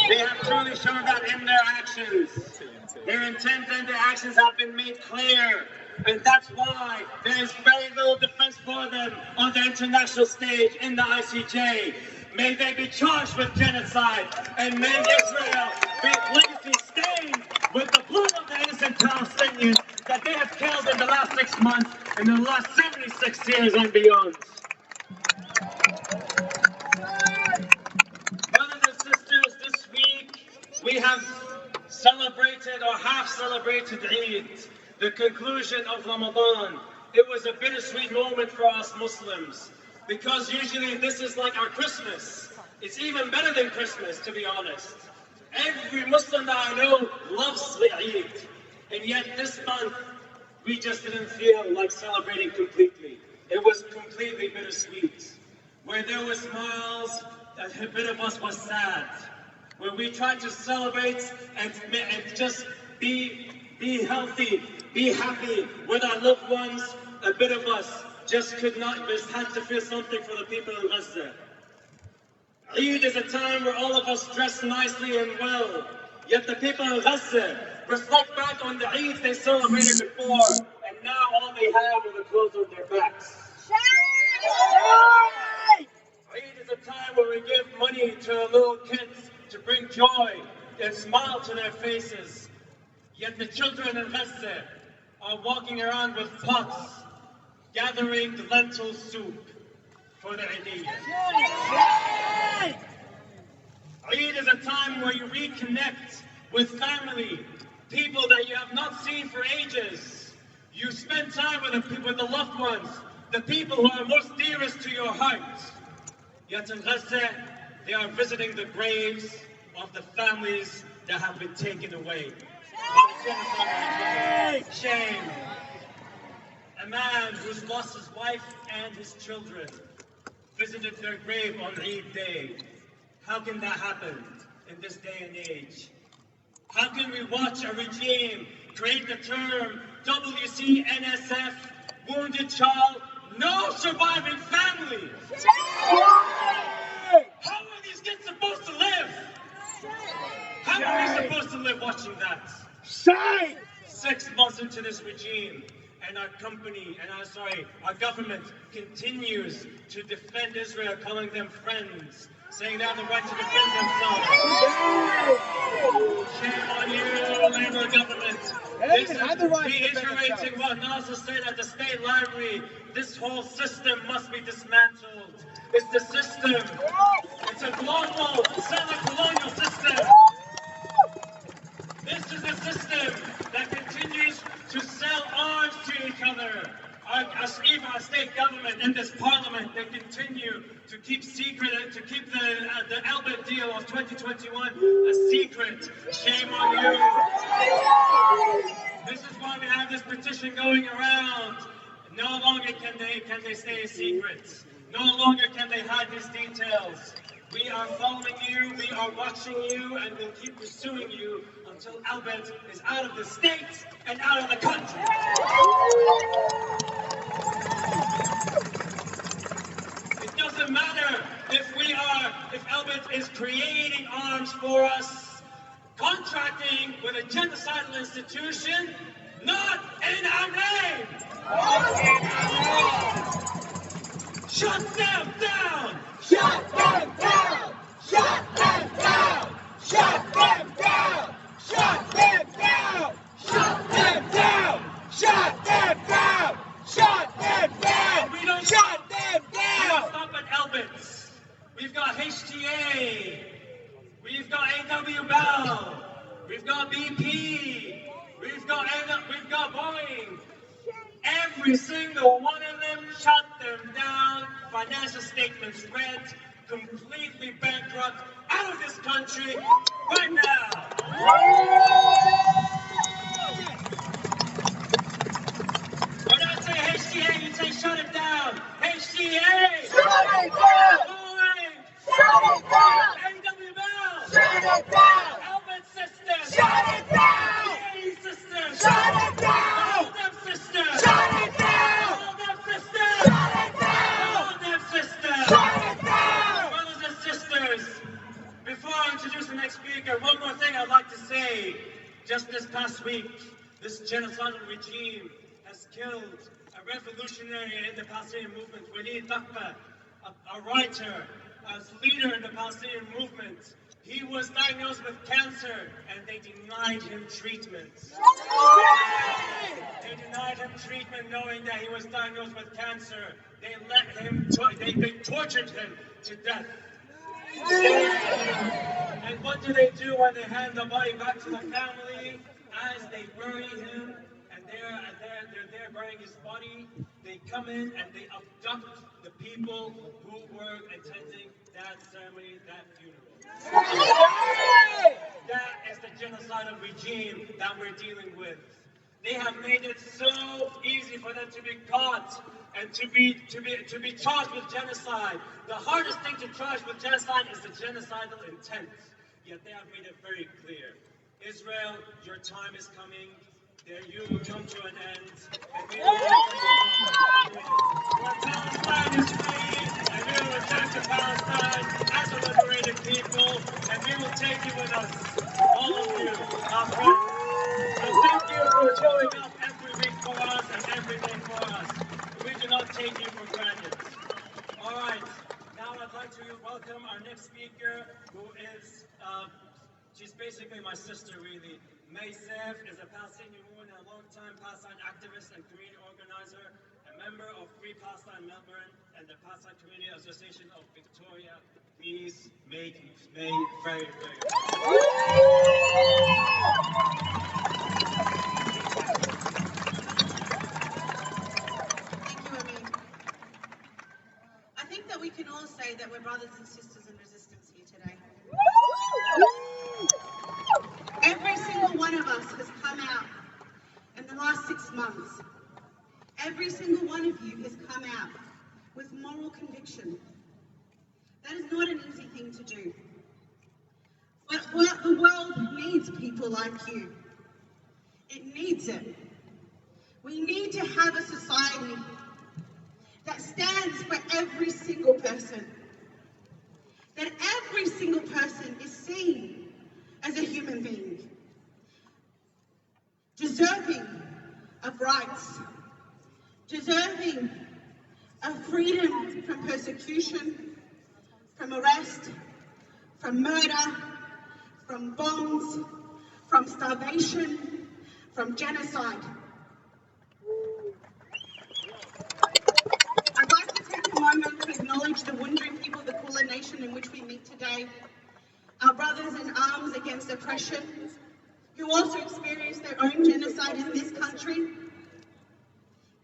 They have truly shown that in their actions. Their intent and their actions have been made clear. And that's why there is very little defense for them on the international stage in the ICJ. May they be charged with genocide, and may Israel be legacy stained with the blood of the innocent Palestinians that they have killed in the last 6 months, in the last 76 years and beyond. Brothers and sisters, this week we have celebrated or half celebrated Eid, the conclusion of Ramadan. It was a bittersweet moment for us Muslims, because usually this is like our Christmas. It's even better than Christmas, to be honest. Every Muslim that I know loves the Eid, and yet this month we just didn't feel like celebrating completely. It was completely bittersweet. Where there were smiles, a bit of us was sad. Where we tried to celebrate and just be healthy, be happy with our loved ones, a bit of us just had to feel something for the people in Gaza. Eid is a time where all of us dress nicely and well, yet the people in Gaza reflect back on the Eid they celebrated before, and now all they have are the clothes on their backs. Eid is a time where we give money to our little kids to bring joy and smile to their faces. Yet the children in Gaza are walking around with pots, gathering lentil soup for the Eid. Eid is a time where you reconnect with family, people that you have not seen for ages. You spend time with the loved ones, the people who are most dearest to your heart. Yet in Gaza, they are visiting the graves of the families that have been taken away. Shame. A man who's lost his wife and his children visited their grave on Eid Day. How can that happen in this day and age? How can we watch a regime create the term WCNSF, wounded child, no surviving family? How are these kids supposed to live? How are we supposed to live watching that? 6 months into this regime, and our government continues to defend Israel, calling them friends, saying they have the right to defend themselves. Shame on you, Labour government. This is reiterating what Nasser said at the State Library. This whole system must be dismantled. It's the system. It's a global, settler-colonial system. This is a system that continues to sell arms to each other. Even our state government and this parliament, they continue to keep secret and to keep the Albert deal of 2021 a secret. Shame on you. This is why we have this petition going around. No longer can they stay a secret. No longer can they hide these details. We are following you, we are watching you, and we'll keep pursuing you until Albert is out of the state and out of the country. It doesn't matter if Albert is creating arms for us, contracting with a genocidal institution, not in our name. Shut them down! Shut them down! Shut them down! Shut them down! Shut them down! Shut them down! Shut them down! Shut them down! We don't shut them down! We don't stop at Elbit's. We've got HTA BP, we've got Boeing. Every single one of them shut them down. Financial statements red, completely bankrupt, out of this country right now. When I say HCA, you say shut it down. HCA! Shut it down! Boeing! Shut it down! AWL! Shut it down! Elbit Systems! Shut it down! BAE Systems! Shut it down! Holdem Systems! Shut it down! Holdem Systems! Shut it down! Holdem Systems! Shut it down! Brothers and sisters, before I introduce the next speaker, one more thing I'd like to say. Just this past week, this genocidal regime has killed a revolutionary in the Palestinian movement, Walid Dakba, a writer, a leader in the Palestinian movement. He was diagnosed with cancer and they denied him treatment. They denied him treatment knowing that he was diagnosed with cancer. They let him, they tortured him to death. And what do they do when they hand the body back to the family? As they bury him, and they're there burying his body, they come in and they abduct the people who were attending that ceremony, that funeral. That is the genocidal regime that we're dealing with. They have made it so easy for them to be caught and to be charged with genocide. The hardest thing to charge with genocide is the genocidal intent. Yet they have made it very clear. Israel, your time is coming. You will come to an end. And we will Palestine is free, and we will return to Palestine as a liberated people, and we will take you with us, all of you, our friends. So thank you for showing up every week for us and every day for us. We do not take you for granted. All right, now I'd like to welcome our next speaker, who is, she's basically my sister, really. May Sef is a Palestinian woman and a long-time Palestine activist and community organizer, a member of Free Palestine Melbourne and the Palestine Community Association of Victoria. Please make May very, very welcome. I think that we can all say that we're brothers and sisters in resistance here today. Every single one of us has come out in the last 6 months. Every single one of you has come out with moral conviction. That is not an easy thing to do. But the world needs people like you. It needs it. We need to have a society that stands for every single person. That every single person is seen as a human being, deserving of rights, deserving of freedom from persecution, from arrest, from murder, from bombs, from starvation, from genocide. I'd like to take a moment to acknowledge the Wurundjeri people, the Kulin nation in which we meet today, our brothers in arms against oppression, who also experienced their own genocide in this country.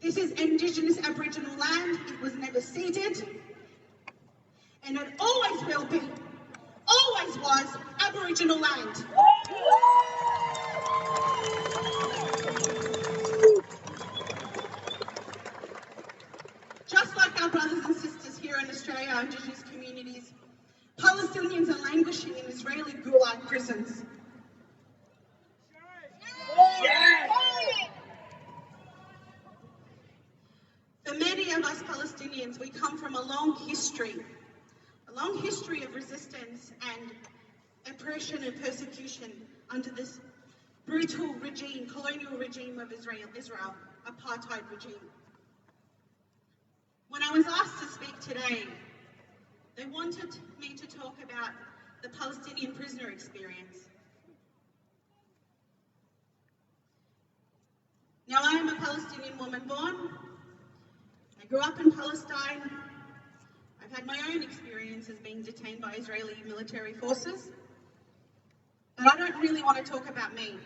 This is Indigenous Aboriginal land. It was never ceded, and it always will be, always was, Aboriginal land. Just like our brothers and sisters here in Australia, our Indigenous communities, Palestinians are languishing in Israeli gulag prisons. For many of us Palestinians, we come from a long history of resistance and oppression and persecution under this brutal regime, colonial regime of Israel, apartheid regime. When I was asked to speak today, they wanted me to talk about the Palestinian prisoner experience. Now, I am a Palestinian woman born. I grew up in Palestine. I've had my own experiences being detained by Israeli military forces. But I don't really want to talk about me,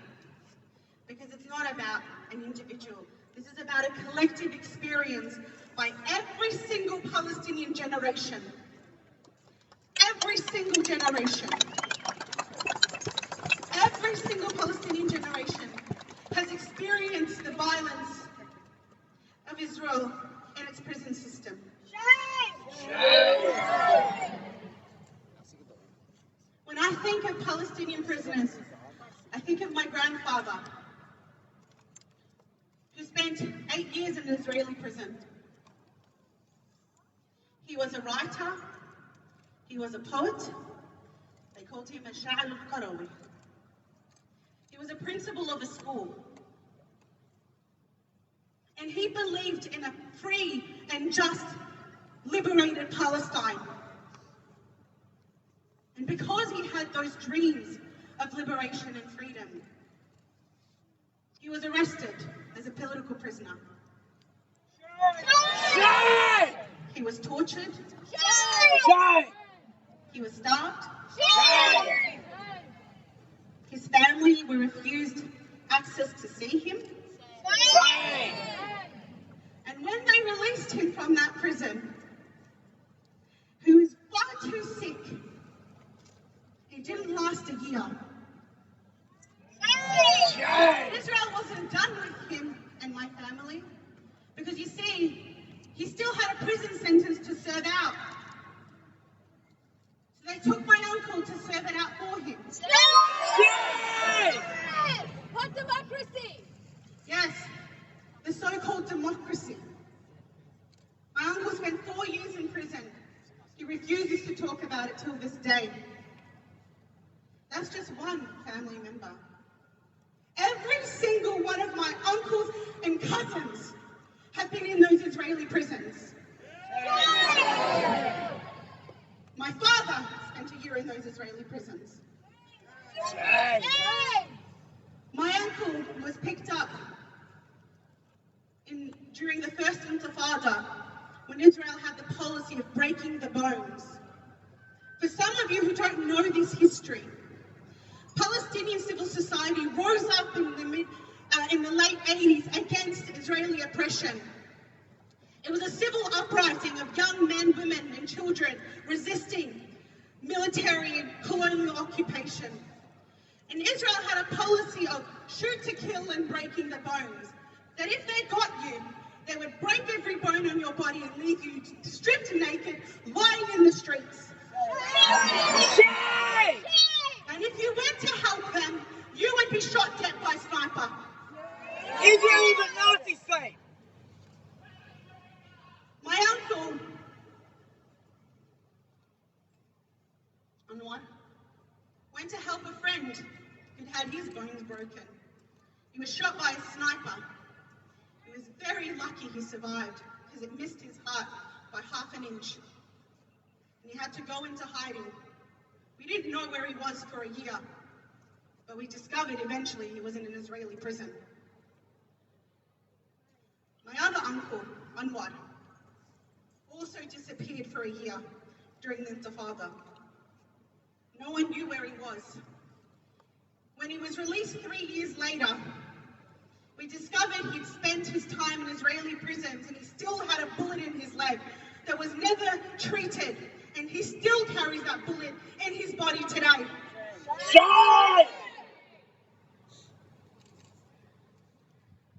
because it's not about an individual. This is about a collective experience by every single Palestinian generation. Every single generation. Every single Palestinian generation has experienced the violence of Israel and its prison system. When I think of Palestinian prisoners, I think of my grandfather, who spent 8 years in an Israeli prison. He was a writer, he was a poet, they called him a Sha'al al-Qarawi. He was a principal of a school. And he believed in a free and just liberated Palestine. And because he had those dreams of liberation and freedom, he was arrested as a political prisoner. Shame! He was tortured. Shame! He was starved. Shame! His family were refused access to see him. Shame! And when they released him from that prison, he was far too sick. He didn't last a year. Shame! Israel wasn't done with him and my family, because you see, he still had a prison sentence to serve out. So they took my uncle to serve it out for him. Shame! What democracy? Yes, the so-called democracy. My uncle spent 4 years in prison. He refuses to talk about it till this day. That's just one family member. Every single one of my uncles and cousins have been in those Israeli prisons. My father spent a year in those Israeli prisons. My uncle was picked up during the first Intifada, when Israel had the policy of breaking the bones. For some of you who don't know this history, Palestinian civil society rose up in the late 80s against Israeli oppression. It was a civil uprising of young men, women, and children resisting military and colonial occupation. And Israel had a policy of shoot to kill and breaking the bones. That if they got you, they would break every bone on your body and leave you stripped naked, lying in the streets. Shame! And if you went to help them, you would be shot dead by sniper. Israel is a Nazi state! My uncle, Anwar, went to help a friend who'd had his bones broken. He was shot by a sniper. He was very lucky he survived, because it missed his heart by ½ an inch. And he had to go into hiding. We didn't know where he was for a year, but we discovered eventually he was in an Israeli prison. My other uncle, Anwar, also disappeared for a year during the Intifada. No one knew where he was. When he was released 3 years later, we discovered he'd spent his time in Israeli prisons and he still had a bullet in his leg that was never treated, and he still carries that bullet in his body today. Shame!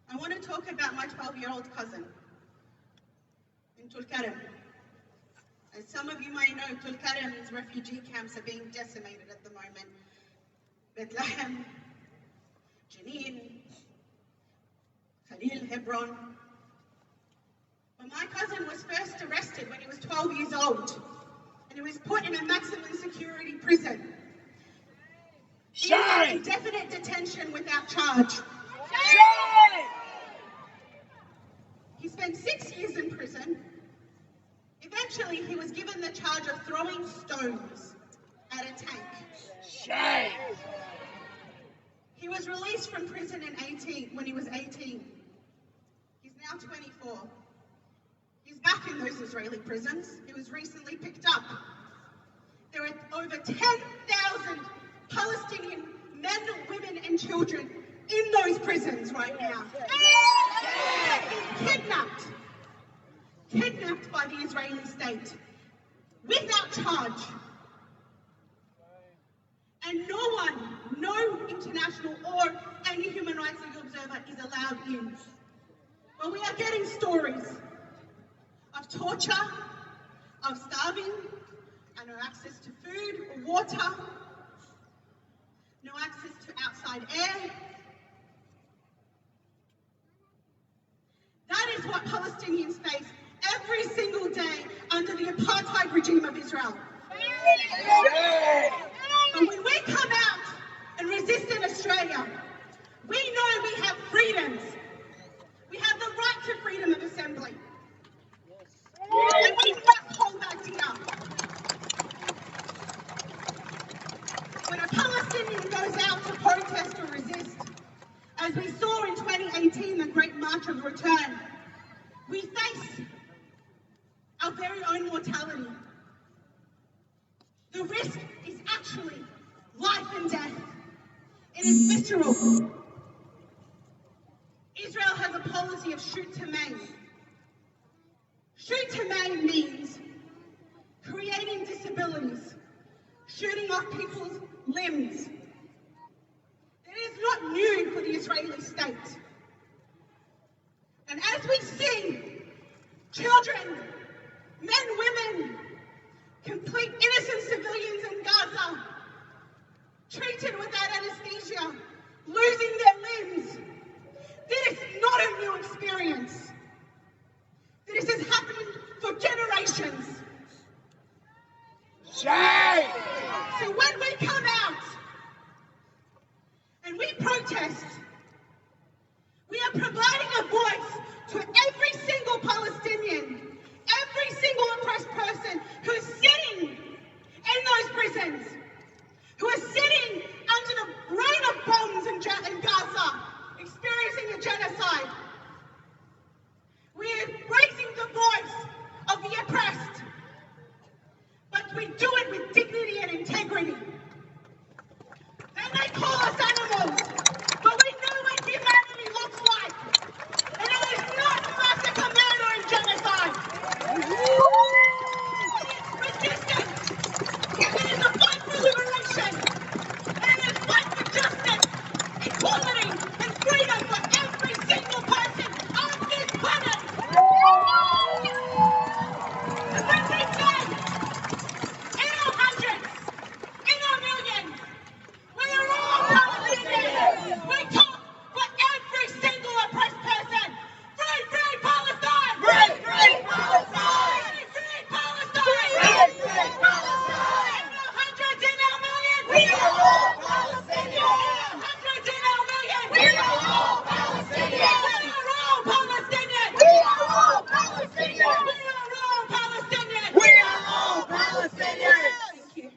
I want to talk about my 12-year-old cousin in Tulkarem. As some of you may know, Tulkarem's refugee camps are being decimated at the moment. Bethlehem, Jenin, Khalil, Hebron. But my cousin was first arrested when he was 12 years old, and he was put in a maximum security prison. Shame! Indefinite detention without charge. Shame! He spent 6 years in prison. Eventually, he was given the charge of throwing stones at a tank. Shame! He was released from prison when he was 18. He's now 24. He's back in those Israeli prisons. He was recently picked up. There are over 10,000 Palestinian and children in those prisons right now. Kidnapped by the Israeli state without charge. And no international or any human rights legal observer is allowed in. But we are getting stories of torture, of starving, and no access to food or water, no access to outside air. That is what Palestinians face every single day under the apartheid regime of Israel. And when we come out and resist in Australia, we know we have freedoms. We have the right to freedom of assembly. And we must hold that dear. When a Palestinian goes out to protest or resist, as we saw in 2018, the Great March of Return, we face our very own mortality. The risk is actually life and death. It is visceral. Israel has a policy of shoot to maim. Shoot to maim means creating disabilities, shooting off people's limbs. It is not new for the Israeli state. And as we see children, men, women, complete innocent civilians in Gaza, treated without anesthesia, losing their limbs, this is not a new experience. This has happened for generations. Shame! So when we come out and we protest, we are providing a voice to every single Palestinian, every single oppressed person who is sitting in those prisons, who are sitting under the rain of bombs in Gaza, experiencing a genocide. We are raising the voice of the oppressed, but we do it with dignity and integrity. They may call us animals, but we know what humanity looks like. And it is not massacre, murder, and genocide. It is resistance. It is a fight for liberation. And it is a fight for justice, equality, and freedom for every single person on this planet. And when we say, in our hundreds, in our millions, we are all Palestinians. We talk for every single oppressed person. Free, free Palestine! Free, free Palestine! Free, free Palestine! Free, free Palestine! In our hundreds, in our millions, we are all Palestinians. In our hundreds, in our millions, we are all Palestinians. We are all Palestinians. We are all Palestinians. We are all Palestinians. We are all Palestinians. Thank you.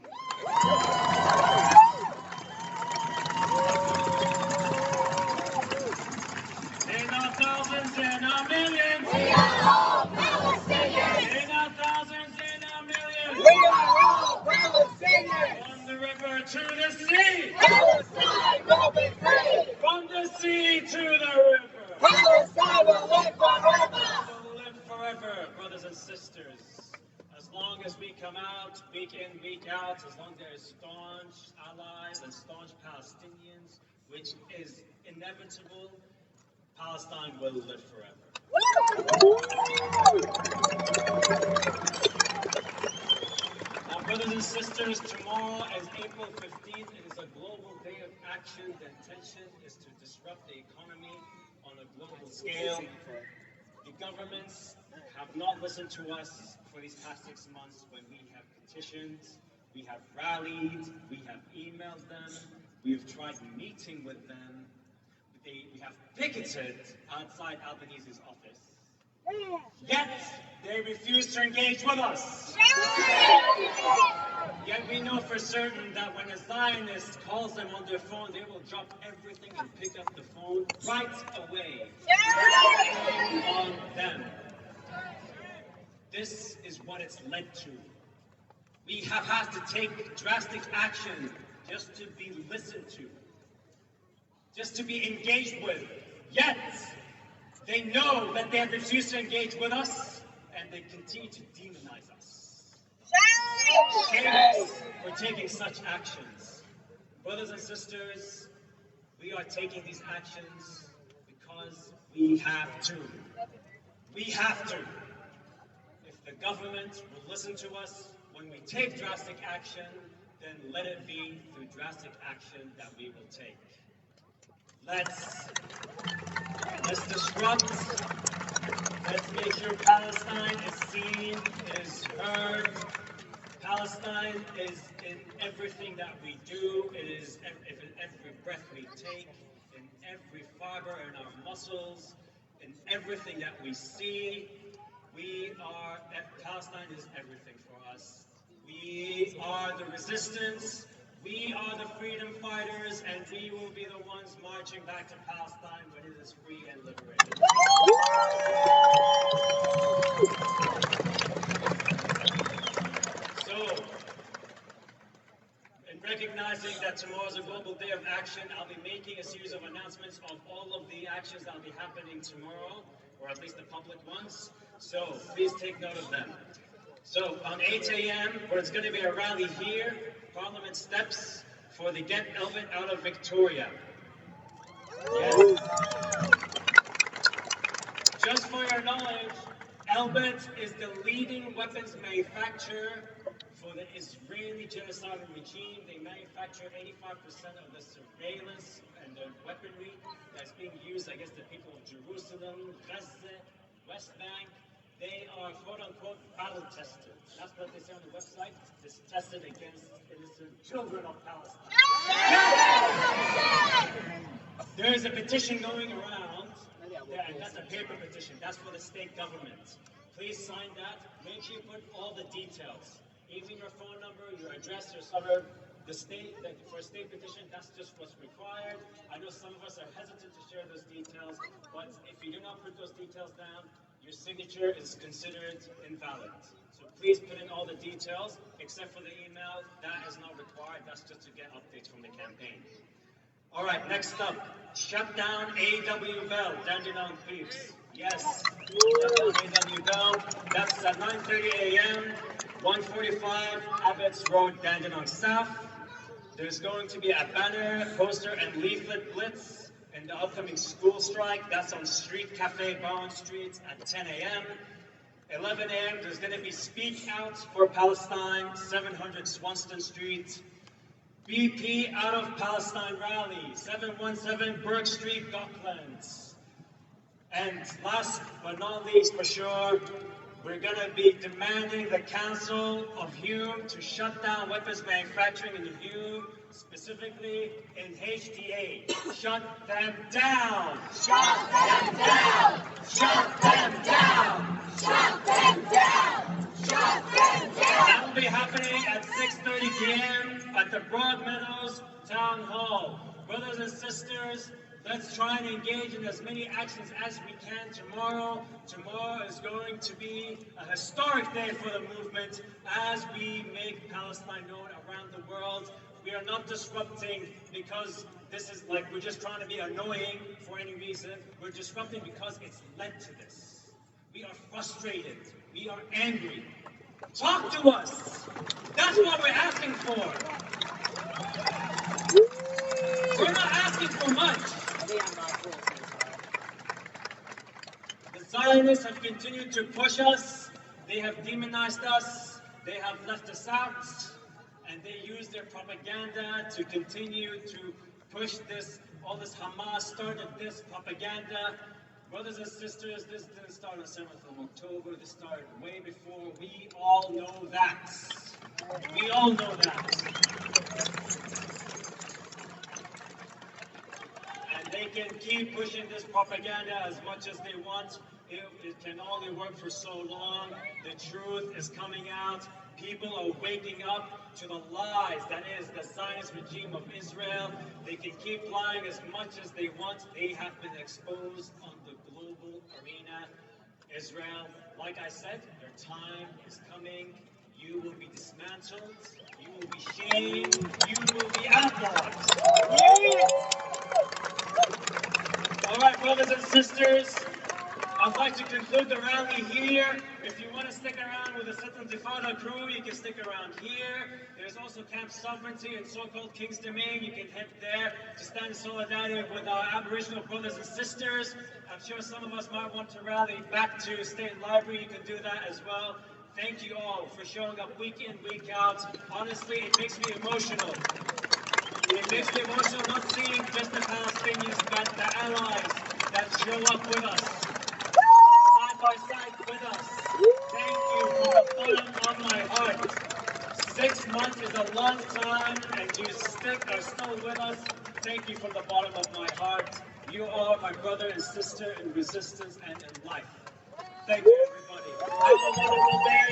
In our thousands, in our millions, We are all Palestinians. in our thousands, in our millions, We are all Palestinians. from the river to the sea, Palestine will be free. from the sea to the river. Palestine will live forever. Will live forever, brothers and sisters. As long as we come out, week in, week out, as long as there is staunch allies and staunch Palestinians, which is inevitable, Palestine will live forever. Now, brothers and sisters, tomorrow is April 15th. It is a global day of action. The intention is to disrupt the economy on a global scale. The governments have not listened to us for these past 6 months when we have petitioned, we have rallied, we have emailed them, we have tried meeting with them, we have picketed outside Albanese's office. Yet, they refuse to engage with us. Yet we know for certain that when a Zionist calls them on their phone, they will drop everything and pick up the phone right away. On them. This is what it's led to. We have had to take drastic action just to be listened to. just to be engaged with. Yet, they know that they have refused to engage with us, and they continue to demonize us. Shame us for taking such actions. Brothers and sisters, we are taking these actions because we have to. We have to. If the government will listen to us when we take drastic action, then let it be through drastic action that we will take. Let's disrupt. Let's make sure Palestine is seen, is heard. Palestine is in everything that we do. It is in every breath we take, in every fiber in our muscles, in everything that we see. Palestine is everything for us. We are the resistance. We are the freedom fighters, and we will be the ones marching back to Palestine when it is free and liberated. So, in recognizing that tomorrow is a global day of action, I'll be making a series of announcements of all of the actions that will be happening tomorrow, or at least the public ones. So, please take note of them. So, on 8 a.m., where it's going to be a rally here, Parliament steps for the Get Elbit Out of Victoria. Yes. Just for your knowledge, Elbit is the leading weapons manufacturer for the Israeli genocidal regime. They manufacture 85% of the surveillance and the weaponry that's being used against the people of Jerusalem, Gaza, West Bank. They are quote-unquote battle tested. That's what they say on the website. It's tested against innocent children of Palestine. There is a petition going around, and that's a paper petition. That's for the state government. Please sign that. Make sure you put all the details, even your phone number, your address, your suburb. The state, for a state petition, that's just what's required. I know some of us are hesitant to share those details, but if you do not put those details down, your signature is considered invalid. So please put in all the details, except for the email. That is not required. That's just to get updates from the campaign. All right, next up, shut down AW Bell, Dandenong Peeps. Yes, shut down AW Bell. That's at 9:30 a.m., 145 Abbots Road, Dandenong South. There's going to be a banner, poster, and leaflet blitz in the upcoming school strike. That's on Street Cafe, Bowen Street at 10 a.m. 11 a.m., there's going to be Speak Out for Palestine, 700 Swanston Street. BP Out of Palestine Rally, 717 Burke Street, Docklands. And last but not least, for sure, we're going to be demanding the Council of Hume to shut down weapons manufacturing in Hume, specifically in HTA. Shut them down! Shut them down! Shut them down! Shut them down! Shut them down! That will be happening at 6:30 p.m. at the Broadmeadows Town Hall. Brothers and sisters, let's try and engage in as many actions as we can tomorrow. Tomorrow is going to be a historic day for the movement as we make Palestine known around the world. We are not disrupting because this is like we're just trying to be annoying for any reason. We're disrupting because it's led to this. We are frustrated. We are angry. Talk to us. That's what we're asking for. We're not asking for much. The Zionists have continued to push us. They have demonized us. They have left us out. And they use their propaganda to continue to push this. All this Hamas started this propaganda. Brothers and sisters, this didn't start on the 7th of October. This started way before. We all know that. We all know that. And they can keep pushing this propaganda as much as they want. It can only work for so long. The truth is coming out. People are waking up to the lies that is the Zionist regime of Israel. They can keep lying as much as they want. They have been exposed on the global arena. Israel, like I said, their time is coming. You will be dismantled. You will be shamed. You will be outlawed. conclude the rally here. If you want to stick around with the Sit Intifada crew, you can stick around here. There's also Camp Sovereignty and so-called King's Domain. You can head there to stand in solidarity with our Aboriginal brothers and sisters. I'm sure some of us might want to rally back to State Library. You can do that as well. Thank you all for showing up week in, week out. Honestly, it makes me emotional. It makes me emotional not seeing just the Palestinians, but the allies that show up with us, side by side with us. Thank you from the bottom of my heart. 6 months is a long time, and you are still with us. Thank you from the bottom of my heart. You are my brother and sister in resistance and in life. Thank you, everybody. Have a wonderful day.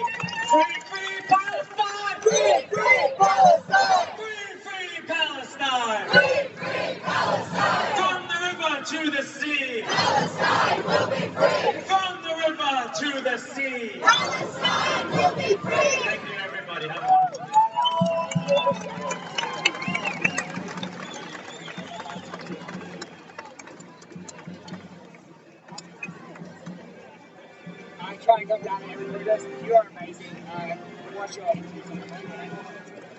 Free, free Palestine! Free, free Palestine! Free, free Palestine! Free, free Palestine! From the river to the sea! Palestine will be free! From the river to the sea! Palestine will be free! Thank you, everybody. Have a wonderful day. Try and come down and everybody does. You are amazing. Watch your attitudes.